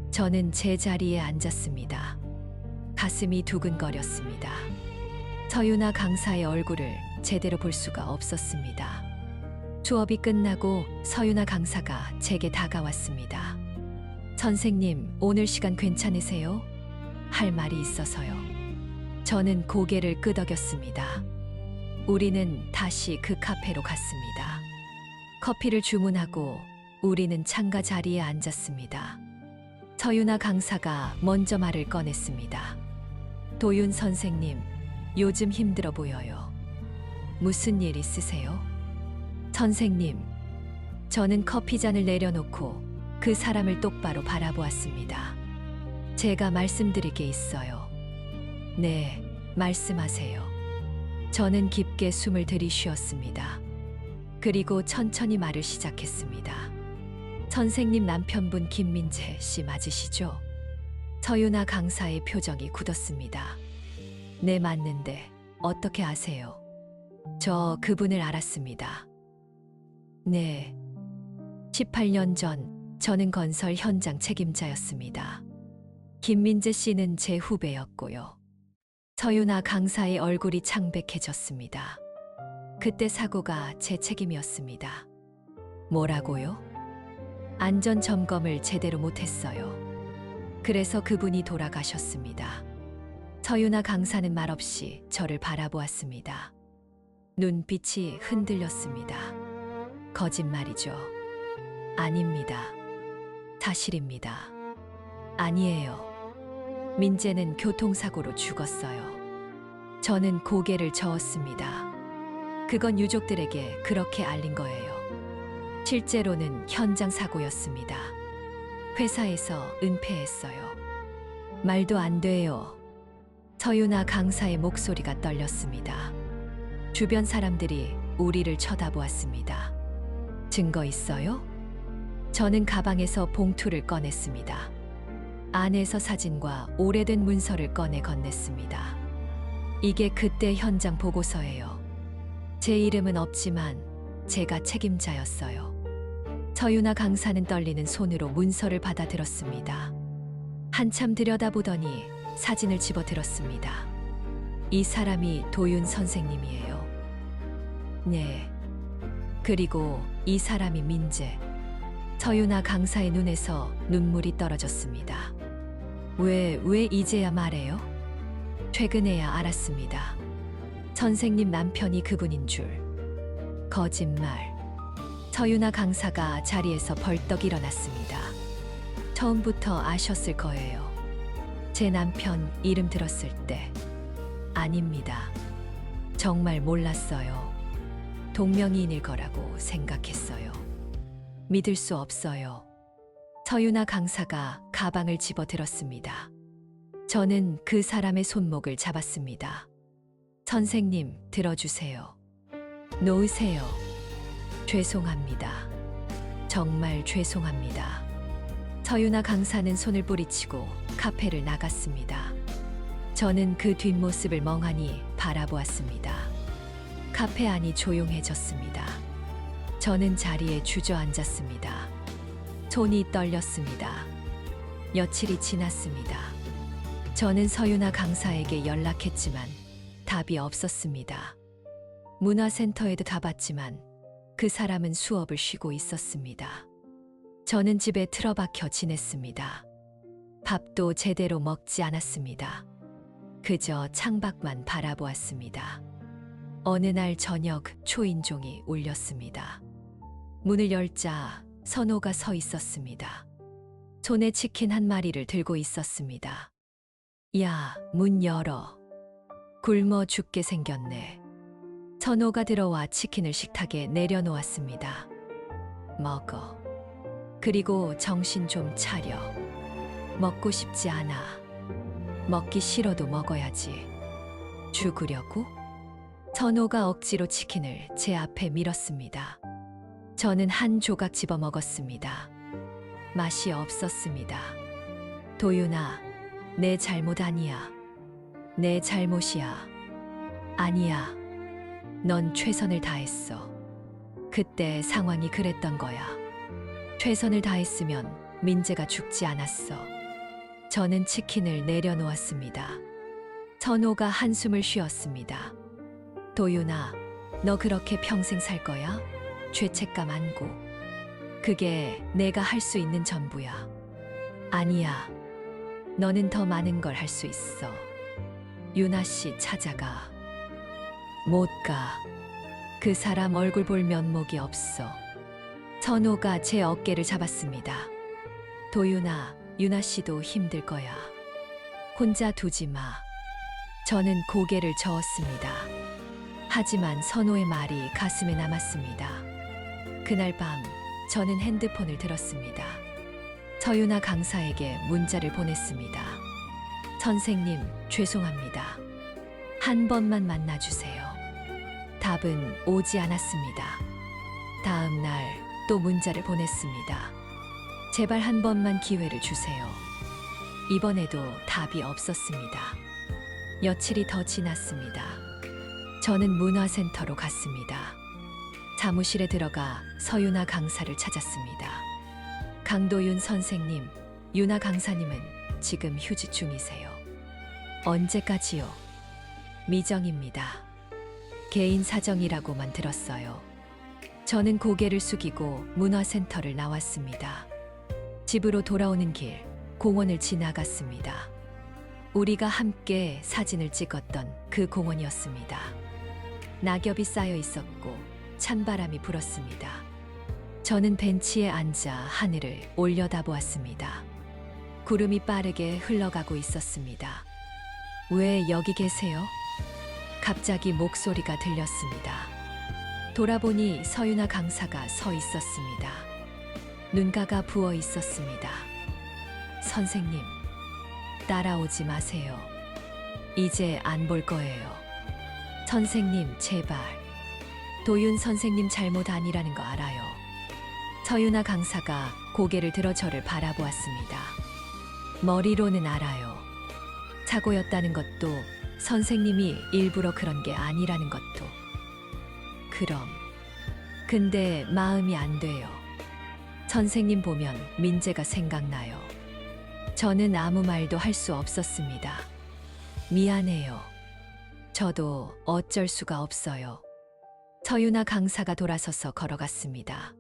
저는 제 자리에 앉았습니다. 가슴이 두근거렸습니다. 서윤아 강사의 얼굴을 제대로 볼 수가 없었습니다. 수업이 끝나고 서윤아 강사가 제게 다가왔습니다. 선생님, 오늘 시간 괜찮으세요? 할 말이 있어서요. 저는 고개를 끄덕였습니다. 우리는 다시 그 카페로 갔습니다. 커피를 주문하고 우리는 창가 자리에 앉았습니다. 서윤아 강사가 먼저 말을 꺼냈습니다. 도윤 선생님, 요즘 힘들어 보여요. 무슨 일 있으세요? 선생님, 저는 커피잔을 내려놓고 그 사람을 똑바로 바라보았습니다. 제가 말씀드릴 게 있어요. 네, 말씀하세요. 저는 깊게 숨을 들이쉬었습니다. 그리고 천천히 말을 시작했습니다. 선생님 남편분 김민재 씨 맞으시죠? 서윤아 강사의 표정이 굳었습니다. 네, 맞는데 어떻게 아세요? 저 그분을 알았습니다. 네, 18년 전 저는 건설 현장 책임자였습니다. 김민재 씨는 제 후배였고요. 서윤아 강사의 얼굴이 창백해졌습니다. 그때 사고가 제 책임이었습니다. 뭐라고요? 안전 점검을 제대로 못했어요. 그래서 그분이 돌아가셨습니다. 서윤아 강사는 말없이 저를 바라보았습니다. 눈빛이 흔들렸습니다. 거짓말이죠. 아닙니다. 사실입니다. 아니에요. 민재는 교통사고로 죽었어요. 저는 고개를 저었습니다. 그건 유족들에게 그렇게 알린 거예요. 실제로는 현장 사고였습니다. 회사에서 은폐했어요. 말도 안 돼요. 서윤아 강사의 목소리가 떨렸습니다. 주변 사람들이 우리를 쳐다보았습니다. 증거 있어요? 저는 가방에서 봉투를 꺼냈습니다. 안에서 사진과 오래된 문서를 꺼내 건넸습니다. 이게 그때 현장 보고서예요. 제 이름은 없지만 제가 책임자였어요. 서윤아 강사는 떨리는 손으로 문서를 받아들었습니다. 한참 들여다보더니 사진을 집어들었습니다. 이 사람이 도윤 선생님이에요. 네. 그리고 이 사람이 민재. 서윤아 강사의 눈에서 눈물이 떨어졌습니다. 왜 이제야 말해요? 최근에야 알았습니다. 선생님 남편이 그분인 줄. 거짓말. 서윤아 강사가 자리에서 벌떡 일어났습니다. 처음부터 아셨을 거예요. 제 남편 이름 들었을 때. 아닙니다. 정말 몰랐어요. 동명이인일 거라고 생각했어요. 믿을 수 없어요. 서윤아 강사가 가방을 집어 들었습니다. 저는 그 사람의 손목을 잡았습니다. 선생님, 들어주세요. 놓으세요. 죄송합니다. 정말 죄송합니다. 서윤아 강사는 손을 뿌리치고 카페를 나갔습니다. 저는 그 뒷모습을 멍하니 바라보았습니다. 카페 안이 조용해졌습니다. 저는 자리에 주저앉았습니다. 손이 떨렸습니다. 며칠이 지났습니다. 저는 서윤아 강사에게 연락했지만 답이 없었습니다. 문화센터에도 가봤지만 그 사람은 수업을 쉬고 있었습니다. 저는 집에 틀어박혀 지냈습니다. 밥도 제대로 먹지 않았습니다. 그저 창밖만 바라보았습니다. 어느 날 저녁 초인종이 울렸습니다. 문을 열자 선호가 서 있었습니다. 손에 치킨 한 마리를 들고 있었습니다. 야, 문 열어. 굶어 죽게 생겼네. 선호가 들어와 치킨을 식탁에 내려놓았습니다. 먹어. 그리고 정신 좀 차려. 먹고 싶지 않아. 먹기 싫어도 먹어야지. 죽으려고? 선호가 억지로 치킨을 제 앞에 밀었습니다. 저는 한 조각 집어 먹었습니다. 맛이 없었습니다. 도윤아, 내 잘못 아니야. 내 잘못이야. 아니야. 넌 최선을 다했어. 그때 상황이 그랬던 거야. 최선을 다했으면 민재가 죽지 않았어. 저는 치킨을 내려놓았습니다. 선호가 한숨을 쉬었습니다. 도윤아, 너 그렇게 평생 살 거야? 죄책감 안고. 그게 내가 할 수 있는 전부야. 아니야. 너는 더 많은 걸 할 수 있어. 유나 씨 찾아가. 못 가. 그 사람 얼굴 볼 면목이 없어. 선호가 제 어깨를 잡았습니다. 도윤아, 유나 씨도 힘들 거야. 혼자 두지 마. 저는 고개를 저었습니다. 하지만 선호의 말이 가슴에 남았습니다. 그날 밤 저는 핸드폰을 들었습니다. 서유나 강사에게 문자를 보냈습니다. 선생님, 죄송합니다. 한 번만 만나주세요. 답은 오지 않았습니다. 다음 날 또 문자를 보냈습니다. 제발 한 번만 기회를 주세요. 이번에도 답이 없었습니다. 며칠이 더 지났습니다. 저는 문화센터로 갔습니다. 사무실에 들어가 서유나 강사를 찾았습니다. 강도윤 선생님, 유나 강사님은 지금 휴직 중이세요. 언제까지요? 미정입니다. 개인 사정이라고만 들었어요. 저는 고개를 숙이고 문화센터를 나왔습니다. 집으로 돌아오는 길, 공원을 지나갔습니다. 우리가 함께 사진을 찍었던 그 공원이었습니다. 낙엽이 쌓여 있었고 찬바람이 불었습니다. 저는 벤치에 앉아 하늘을 올려다보았습니다. 구름이 빠르게 흘러가고 있었습니다. 왜 여기 계세요? 갑자기 목소리가 들렸습니다. 돌아보니 서유나 강사가 서 있었습니다. 눈가가 부어 있었습니다. 선생님, 따라오지 마세요. 이제 안 볼 거예요. 선생님, 제발. 도윤 선생님 잘못 아니라는 거 알아요. 서유나 강사가 고개를 들어 저를 바라보았습니다. 머리로는 알아요. 사고였다는 것도 선생님이 일부러 그런 게 아니라는 것도. 그럼. 근데 마음이 안 돼요. 선생님 보면 민재가 생각나요. 저는 아무 말도 할 수 없었습니다. 미안해요. 저도 어쩔 수가 없어요. 서유나 강사가 돌아서서 걸어갔습니다.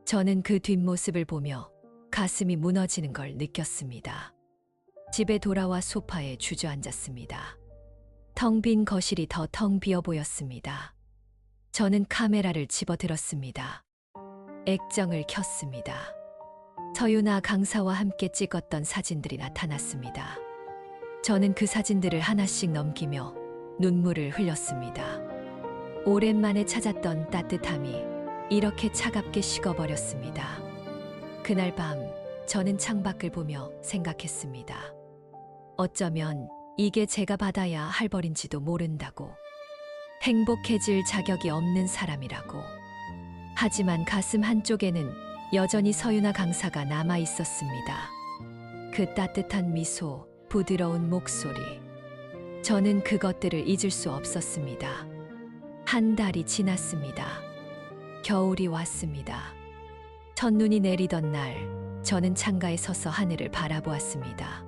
저는 그 뒷모습을 보며 가슴이 무너지는 걸 느꼈습니다. 집에 돌아와 소파에 주저앉았습니다. 텅 빈 거실이 더 텅 비어 보였습니다. 저는 카메라를 집어들었습니다. 액정을 켰습니다. 서유나 강사와 함께 찍었던 사진들이 나타났습니다. 저는 그 사진들을 하나씩 넘기며 눈물을 흘렸습니다. 오랜만에 찾았던 따뜻함이 이렇게 차갑게 식어버렸습니다. 그날 밤 저는 창밖을 보며 생각했습니다. 어쩌면 이게 제가 받아야 할 벌인지도 모른다고. 행복해질 자격이 없는 사람이라고. 하지만 가슴 한쪽에는 여전히 서유나 강사가 남아 있었습니다. 그 따뜻한 미소, 부드러운 목소리. 저는 그것들을 잊을 수 없었습니다. 한 달이 지났습니다. 겨울이 왔습니다. 첫눈이 내리던 날, 저는 창가에 서서 하늘을 바라보았습니다.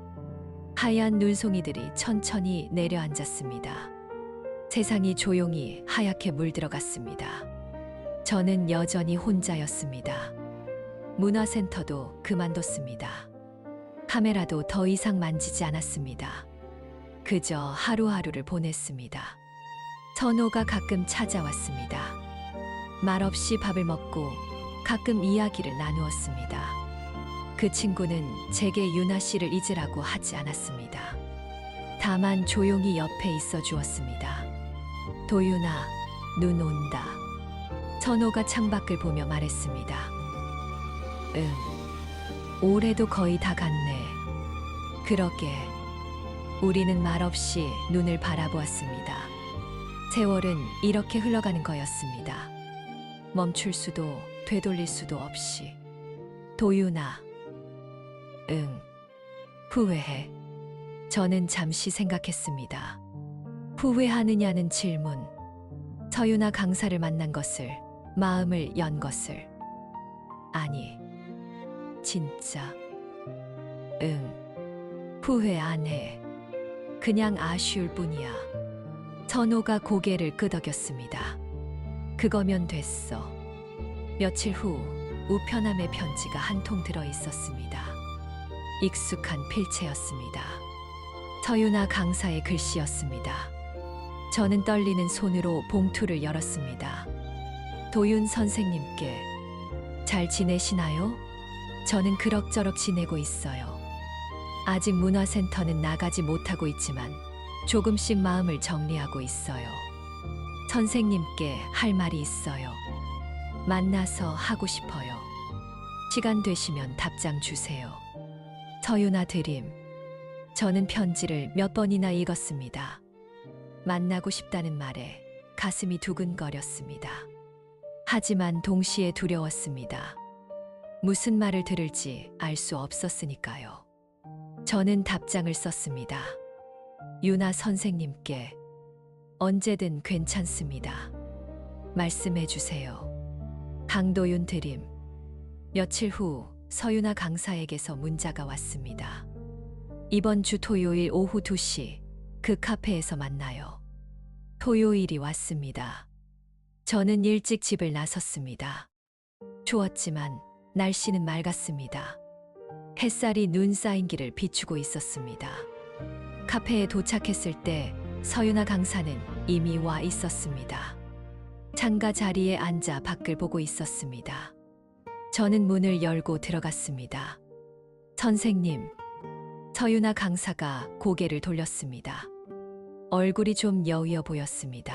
하얀 눈송이들이 천천히 내려앉았습니다. 세상이 조용히 하얗게 물들어갔습니다. 저는 여전히 혼자였습니다. 문화센터도 그만뒀습니다. 카메라도 더 이상 만지지 않았습니다. 그저 하루하루를 보냈습니다. 선호가 가끔 찾아왔습니다. 말없이 밥을 먹고 가끔 이야기를 나누었습니다. 그 친구는 제게 유나 씨를 잊으라고 하지 않았습니다. 다만 조용히 옆에 있어 주었습니다. 도윤아, 눈 온다. 선호가 창밖을 보며 말했습니다. 올해도 거의 다 갔네. 그러게. 우리는 말없이 눈을 바라보았습니다. 세월은 이렇게 흘러가는 거였습니다. 멈출 수도 되돌릴 수도 없이. 도윤아. 후회해. 저는 잠시 생각했습니다. 후회하느냐는 질문. 서유나 강사를 만난 것을, 마음을 연 것을. 아니, 진짜. 후회 안 해. 그냥 아쉬울 뿐이야. 선호가 고개를 끄덕였습니다. 그거면 됐어. 며칠 후 우편함에 편지가 한 통 들어 있었습니다. 익숙한 필체였습니다. 서유나 강사의 글씨였습니다. 저는 떨리는 손으로 봉투를 열었습니다. 도윤 선생님께 잘 지내시나요? 저는 그럭저럭 지내고 있어요. 아직 문화센터는 나가지 못하고 있지만 조금씩 마음을 정리하고 있어요. 선생님께 할 말이 있어요. 만나서 하고 싶어요. 시간 되시면 답장 주세요. 서유나 드림. 저는 편지를 몇 번이나 읽었습니다. 만나고 싶다는 말에 가슴이 두근거렸습니다. 하지만 동시에 두려웠습니다. 무슨 말을 들을지 알 수 없었으니까요. 저는 답장을 썼습니다. 유나 선생님께 언제든 괜찮습니다. 말씀해 주세요. 강도윤 드림. 며칠 후 서유나 강사에게서 문자가 왔습니다. 이번 주 토요일 오후 2시 그 카페에서 만나요. 토요일이 왔습니다. 저는 일찍 집을 나섰습니다. 추웠지만 날씨는 맑았습니다. 햇살이 눈 쌓인 길을 비추고 있었습니다. 카페에 도착했을 때 서유나 강사는 이미 와 있었습니다. 창가 자리에 앉아 밖을 보고 있었습니다. 저는 문을 열고 들어갔습니다. 선생님, 서유나 강사가 고개를 돌렸습니다. 얼굴이 좀 여위어 보였습니다.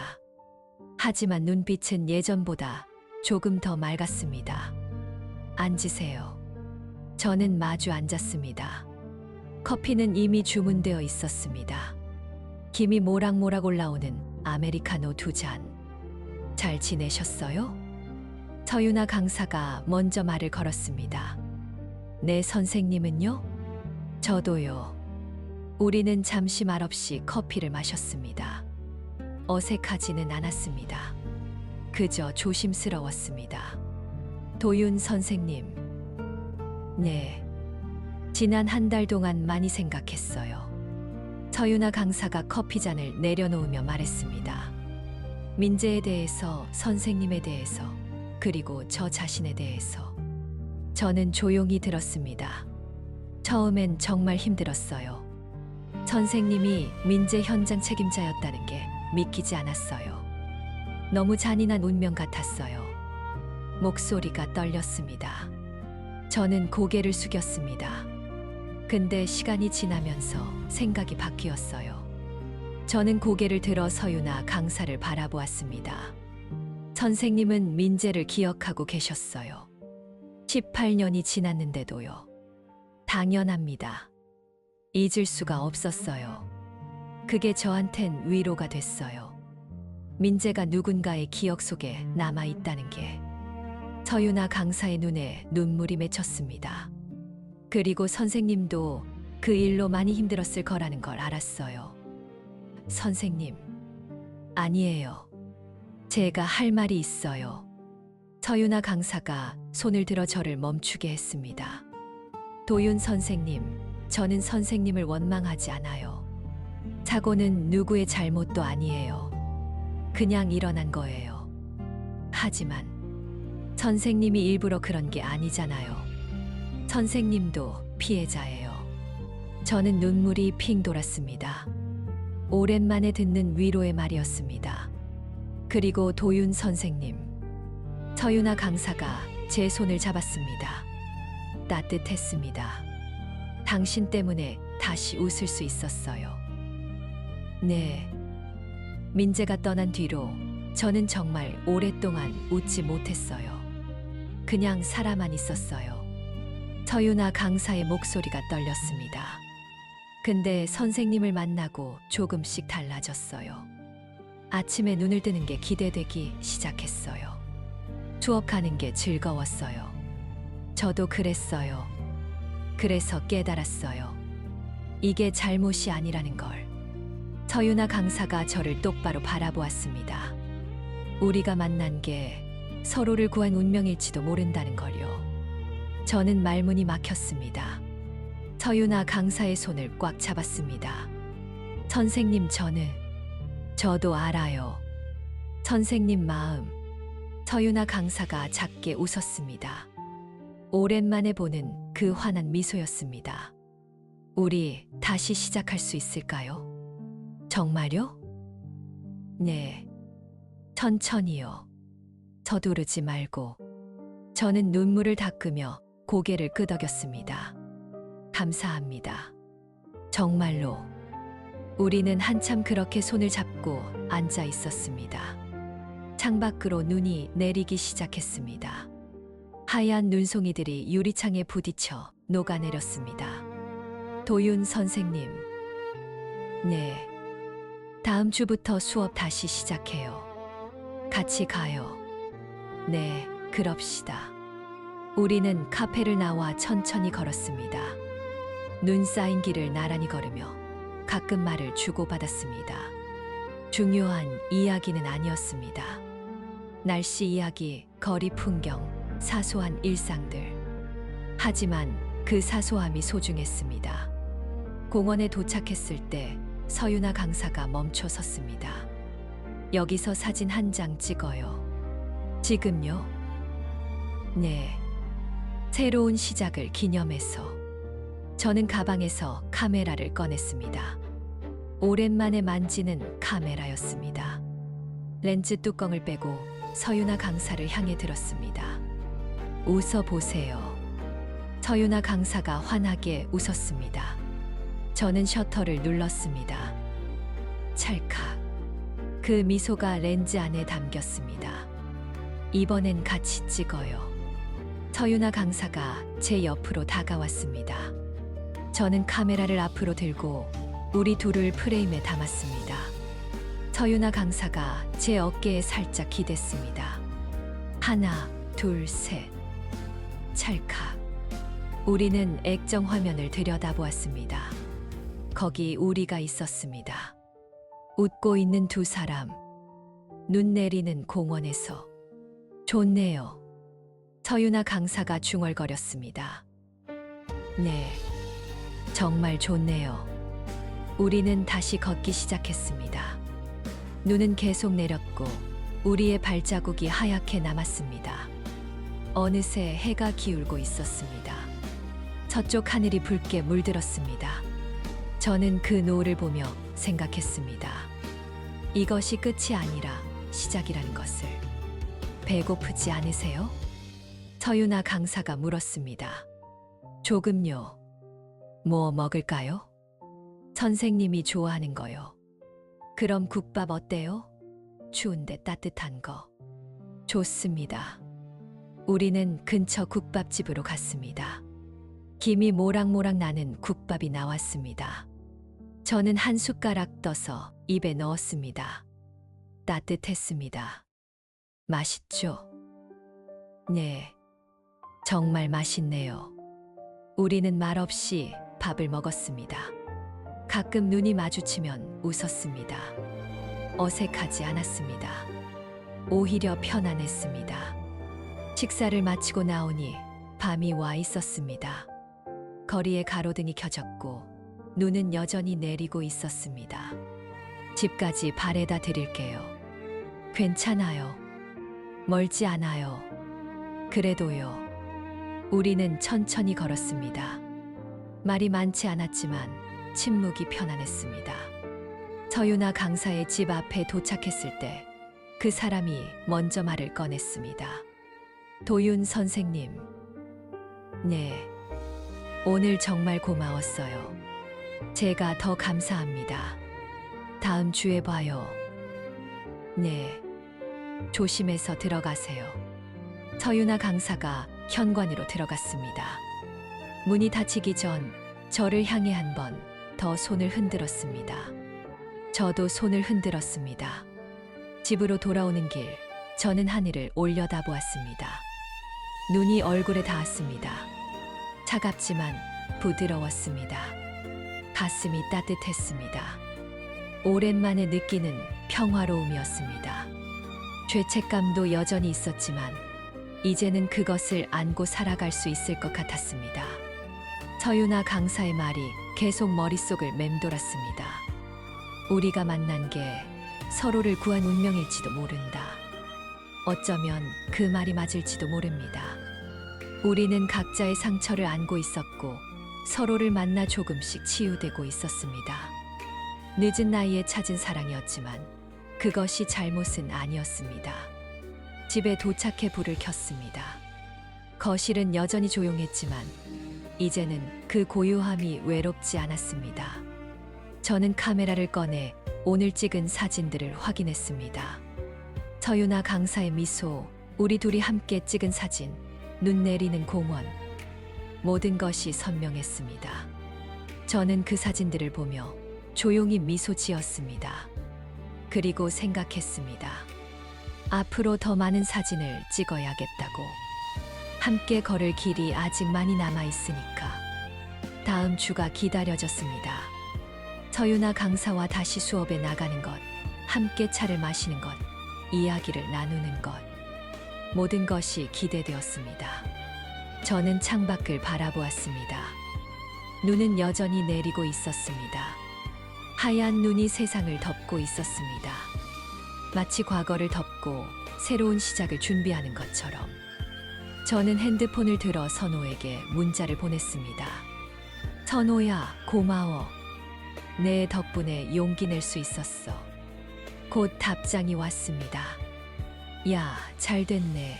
하지만 눈빛은 예전보다 조금 더 맑았습니다. 앉으세요. 저는 마주 앉았습니다. 커피는 이미 주문되어 있었습니다. 김이 모락모락 올라오는 아메리카노 2잔. 잘 지내셨어요? 서유나 강사가 먼저 말을 걸었습니다. 네, 선생님은요? 저도요. 우리는 잠시 말없이 커피를 마셨습니다. 어색하지는 않았습니다. 그저 조심스러웠습니다. 도윤 선생님. 네. 지난 한 달 동안 많이 생각했어요. 서유나 강사가 커피잔을 내려놓으며 말했습니다. 민재에 대해서, 선생님에 대해서, 그리고 저 자신에 대해서. 저는 조용히 들었습니다. 처음엔 정말 힘들었어요. 선생님이 민재 현장 책임자였다는 게 믿기지 않았어요. 너무 잔인한 운명 같았어요. 목소리가 떨렸습니다. 저는 고개를 숙였습니다. 근데 시간이 지나면서 생각이 바뀌었어요. 저는 고개를 들어 서유나 강사를 바라보았습니다. 선생님은 민재를 기억하고 계셨어요. 18년이 지났는데도요. 당연합니다. 잊을 수가 없었어요. 그게 저한텐 위로가 됐어요. 민재가 누군가의 기억 속에 남아있다는 게. 서유나 강사의 눈에 눈물이 맺혔습니다. 그리고 선생님도 그 일로 많이 힘들었을 거라는 걸 알았어요. 선생님, 아니에요. 제가 할 말이 있어요. 서유나 강사가 손을 들어 저를 멈추게 했습니다. 도윤 선생님, 저는 선생님을 원망하지 않아요. 사고는 누구의 잘못도 아니에요. 그냥 일어난 거예요. 하지만 선생님이 일부러 그런 게 아니잖아요. 선생님도 피해자예요. 저는 눈물이 핑 돌았습니다. 오랜만에 듣는 위로의 말이었습니다. 그리고 도윤 선생님, 서유나 강사가 제 손을 잡았습니다. 따뜻했습니다. 당신 때문에 다시 웃을 수 있었어요. 네. 민재가 떠난 뒤로 저는 정말 오랫동안 웃지 못했어요. 그냥 살아만 있었어요. 서유나 강사의 목소리가 떨렸습니다. 근데 선생님을 만나고 조금씩 달라졌어요. 아침에 눈을 뜨는 게 기대되기 시작했어요. 수업 가는 게 즐거웠어요. 저도 그랬어요. 그래서 깨달았어요. 이게 잘못이 아니라는 걸. 서유나 강사가 저를 똑바로 바라보았습니다. 우리가 만난 게 서로를 구한 운명일지도 모른다는 걸요. 저는 말문이 막혔습니다. 서유나 강사의 손을 꽉 잡았습니다. 선생님, 저도 알아요. 선생님 마음. 서유나 강사가 작게 웃었습니다. 오랜만에 보는 그 환한 미소였습니다. 우리 다시 시작할 수 있을까요? 정말요? 네. 천천히요. 서두르지 말고. 저는 눈물을 닦으며 고개를 끄덕였습니다. 감사합니다. 정말로. 우리는 한참 그렇게 손을 잡고 앉아 있었습니다. 창밖으로 눈이 내리기 시작했습니다. 하얀 눈송이들이 유리창에 부딪혀 녹아내렸습니다. 도윤 선생님. 네. 다음 주부터 수업 다시 시작해요. 같이 가요. 네, 그럽시다. 우리는 카페를 나와 천천히 걸었습니다. 눈 쌓인 길을 나란히 걸으며 가끔 말을 주고받았습니다. 중요한 이야기는 아니었습니다. 날씨 이야기, 거리 풍경, 사소한 일상들. 하지만 그 사소함이 소중했습니다. 공원에 도착했을 때 서유나 강사가 멈춰 섰습니다. 여기서 사진 한 장 찍어요. 지금요? 네. 새로운 시작을 기념해서. 저는 가방에서 카메라를 꺼냈습니다. 오랜만에 만지는 카메라였습니다. 렌즈 뚜껑을 빼고 서유나 강사를 향해 들었습니다. 웃어 보세요. 서유나 강사가 환하게 웃었습니다. 저는 셔터를 눌렀습니다. 찰칵. 그 미소가 렌즈 안에 담겼습니다. 이번엔 같이 찍어요. 서유나 강사가 제 옆으로 다가왔습니다. 저는 카메라를 앞으로 들고 우리 둘을 프레임에 담았습니다. 서유나 강사가 제 어깨에 살짝 기댔습니다. 하나, 둘, 셋. 찰칵. 우리는 액정 화면을 들여다보았습니다. 거기 우리가 있었습니다. 웃고 있는 두 사람. 눈 내리는 공원에서. 좋네요. 서유나 강사가 중얼거렸습니다. 네, 정말 좋네요. 우리는 다시 걷기 시작했습니다. 눈은 계속 내렸고 우리의 발자국이 하얗게 남았습니다. 어느새 해가 기울고 있었습니다. 서쪽 하늘이 붉게 물들었습니다. 저는 그 노을을 보며 생각했습니다. 이것이 끝이 아니라 시작이라는 것을. 배고프지 않으세요? 서유나 강사가 물었습니다. 조금요. 뭐 먹을까요? 선생님이 좋아하는 거요. 그럼 국밥 어때요? 추운데 따뜻한 거. 좋습니다. 우리는 근처 국밥집으로 갔습니다. 김이 모락모락 나는 국밥이 나왔습니다. 저는 한 숟가락 떠서 입에 넣었습니다. 따뜻했습니다. 맛있죠? 네, 정말 맛있네요. 우리는 말없이 밥을 먹었습니다. 가끔 눈이 마주치면 웃었습니다. 어색하지 않았습니다. 오히려 편안했습니다. 식사를 마치고 나오니 밤이 와 있었습니다. 거리에 가로등이 켜졌고 눈은 여전히 내리고 있었습니다. 집까지 바래다 드릴게요. 괜찮아요. 멀지 않아요. 그래도요. 우리는 천천히 걸었습니다. 말이 많지 않았지만 침묵이 편안했습니다. 서유나 강사의 집 앞에 도착했을 때 그 사람이 먼저 말을 꺼냈습니다. 도윤 선생님. 네. 오늘 정말 고마웠어요. 제가 더 감사합니다. 다음 주에 봐요. 네. 조심해서 들어가세요. 서유나 강사가 현관으로 들어갔습니다. 문이 닫히기 전 저를 향해 한 번 더 손을 흔들었습니다. 저도 손을 흔들었습니다. 집으로 돌아오는 길, 저는 하늘을 올려다보았습니다. 눈이 얼굴에 닿았습니다. 차갑지만 부드러웠습니다. 가슴이 따뜻했습니다. 오랜만에 느끼는 평화로움이었습니다. 죄책감도 여전히 있었지만 이제는 그것을 안고 살아갈 수 있을 것 같았습니다. 서유나 강사의 말이 계속 머릿속을 맴돌았습니다. 우리가 만난 게 서로를 구한 운명일지도 모른다. 어쩌면 그 말이 맞을지도 모릅니다. 우리는 각자의 상처를 안고 있었고 서로를 만나 조금씩 치유되고 있었습니다. 늦은 나이에 찾은 사랑이었지만 그것이 잘못은 아니었습니다. 집에 도착해 불을 켰습니다. 거실은 여전히 조용했지만 이제는 그 고요함이 외롭지 않았습니다. 저는 카메라를 꺼내 오늘 찍은 사진들을 확인했습니다. 서유나 강사의 미소, 우리 둘이 함께 찍은 사진, 눈 내리는 공원. 모든 것이 선명했습니다. 저는 그 사진들을 보며 조용히 미소 지었습니다. 그리고 생각했습니다. 앞으로 더 많은 사진을 찍어야겠다고. 함께 걸을 길이 아직 많이 남아 있으니까. 다음 주가 기다려졌습니다. 서유나 강사와 다시 수업에 나가는 것, 함께 차를 마시는 것, 이야기를 나누는 것. 모든 것이 기대되었습니다. 저는 창밖을 바라보았습니다. 눈은 여전히 내리고 있었습니다. 하얀 눈이 세상을 덮고 있었습니다. 마치 과거를 덮고 새로운 시작을 준비하는 것처럼. 저는 핸드폰을 들어 선호에게 문자를 보냈습니다. 선호야, 고마워. 내 덕분에 용기 낼 수 있었어. 곧 답장이 왔습니다. 야, 잘 됐네.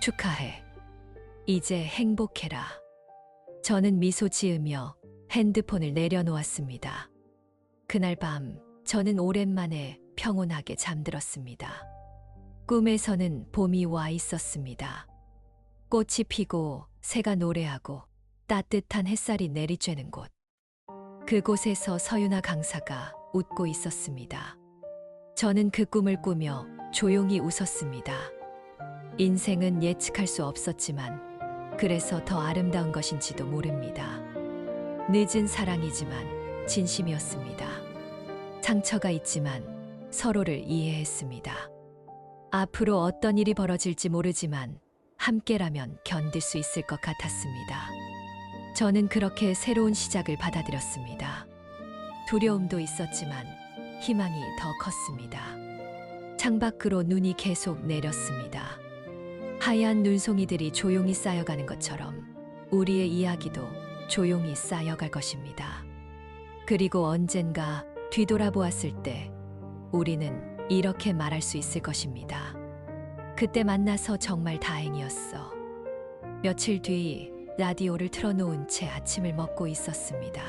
축하해. 이제 행복해라. 저는 미소 지으며 핸드폰을 내려놓았습니다. 그날 밤 저는 오랜만에 평온하게 잠들었습니다. 꿈에서는 봄이 와 있었습니다. 꽃이 피고 새가 노래하고 따뜻한 햇살이 내리쬐는 곳. 그곳에서 서유나 강사가 웃고 있었습니다. 저는 그 꿈을 꾸며 조용히 웃었습니다. 인생은 예측할 수 없었지만 그래서 더 아름다운 것인지도 모릅니다. 늦은 사랑이지만 진심이었습니다. 상처가 있지만 서로를 이해했습니다. 앞으로 어떤 일이 벌어질지 모르지만 함께라면 견딜 수 있을 것 같았습니다. 저는 그렇게 새로운 시작을 받아들였습니다. 두려움도 있었지만 희망이 더 컸습니다. 창밖으로 눈이 계속 내렸습니다. 하얀 눈송이들이 조용히 쌓여가는 것처럼 우리의 이야기도 조용히 쌓여갈 것입니다. 그리고 언젠가 뒤돌아보았을 때 우리는 이렇게 말할 수 있을 것입니다. 그때 만나서 정말 다행이었어. 며칠 뒤 라디오를 틀어놓은 채 아침을 먹고 있었습니다.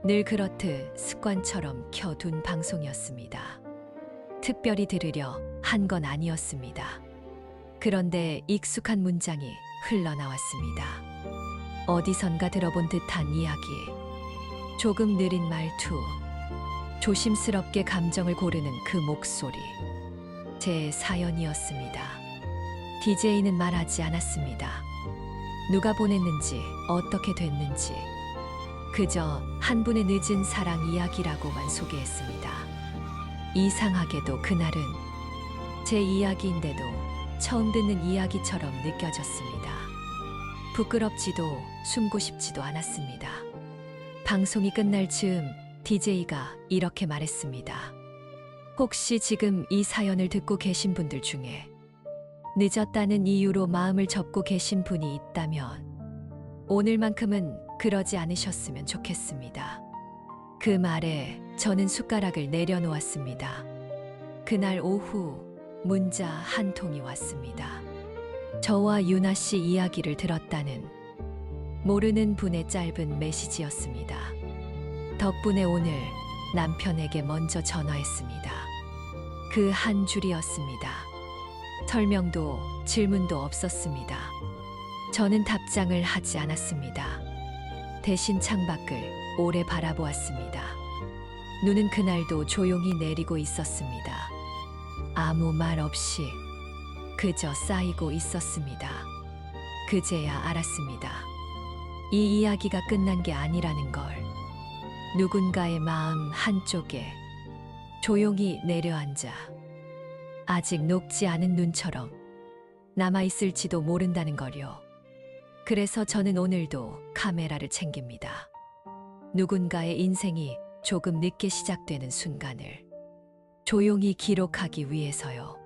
늘 그렇듯 습관처럼 켜둔 방송이었습니다. 특별히 들으려 한 건 아니었습니다. 그런데 익숙한 문장이 흘러나왔습니다. 어디선가 들어본 듯한 이야기. 조금 느린 말투. 조심스럽게 감정을 고르는 그 목소리. 제 사연이었습니다. DJ는 말하지 않았습니다. 누가 보냈는지, 어떻게 됐는지. 그저 한 분의 늦은 사랑 이야기라고만 소개했습니다. 이상하게도 그날은 제 이야기인데도 처음 듣는 이야기처럼 느껴졌습니다. 부끄럽지도 숨고 싶지도 않았습니다. 방송이 끝날 즈음 DJ가 이렇게 말했습니다. 혹시 지금 이 사연을 듣고 계신 분들 중에 늦었다는 이유로 마음을 접고 계신 분이 있다면 오늘만큼은 그러지 않으셨으면 좋겠습니다. 그 말에 저는 숟가락을 내려놓았습니다. 그날 오후 문자 한 통이 왔습니다. 저와 유나 씨 이야기를 들었다는 모르는 분의 짧은 메시지였습니다. 덕분에 오늘 남편에게 먼저 전화했습니다. 그 한 줄이었습니다. 설명도 질문도 없었습니다. 저는 답장을 하지 않았습니다. 대신 창밖을 오래 바라보았습니다. 눈은 그날도 조용히 내리고 있었습니다. 아무 말 없이 그저 쌓이고 있었습니다. 그제야 알았습니다. 이 이야기가 끝난 게 아니라는 걸. 누군가의 마음 한쪽에 조용히 내려앉아 아직 녹지 않은 눈처럼 남아있을지도 모른다는 거요. 그래서 저는 오늘도 카메라를 챙깁니다. 누군가의 인생이 조금 늦게 시작되는 순간을 조용히 기록하기 위해서요.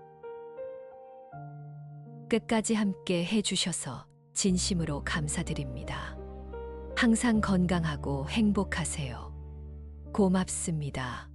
끝까지 함께 해주셔서 진심으로 감사드립니다. 항상 건강하고 행복하세요. 고맙습니다.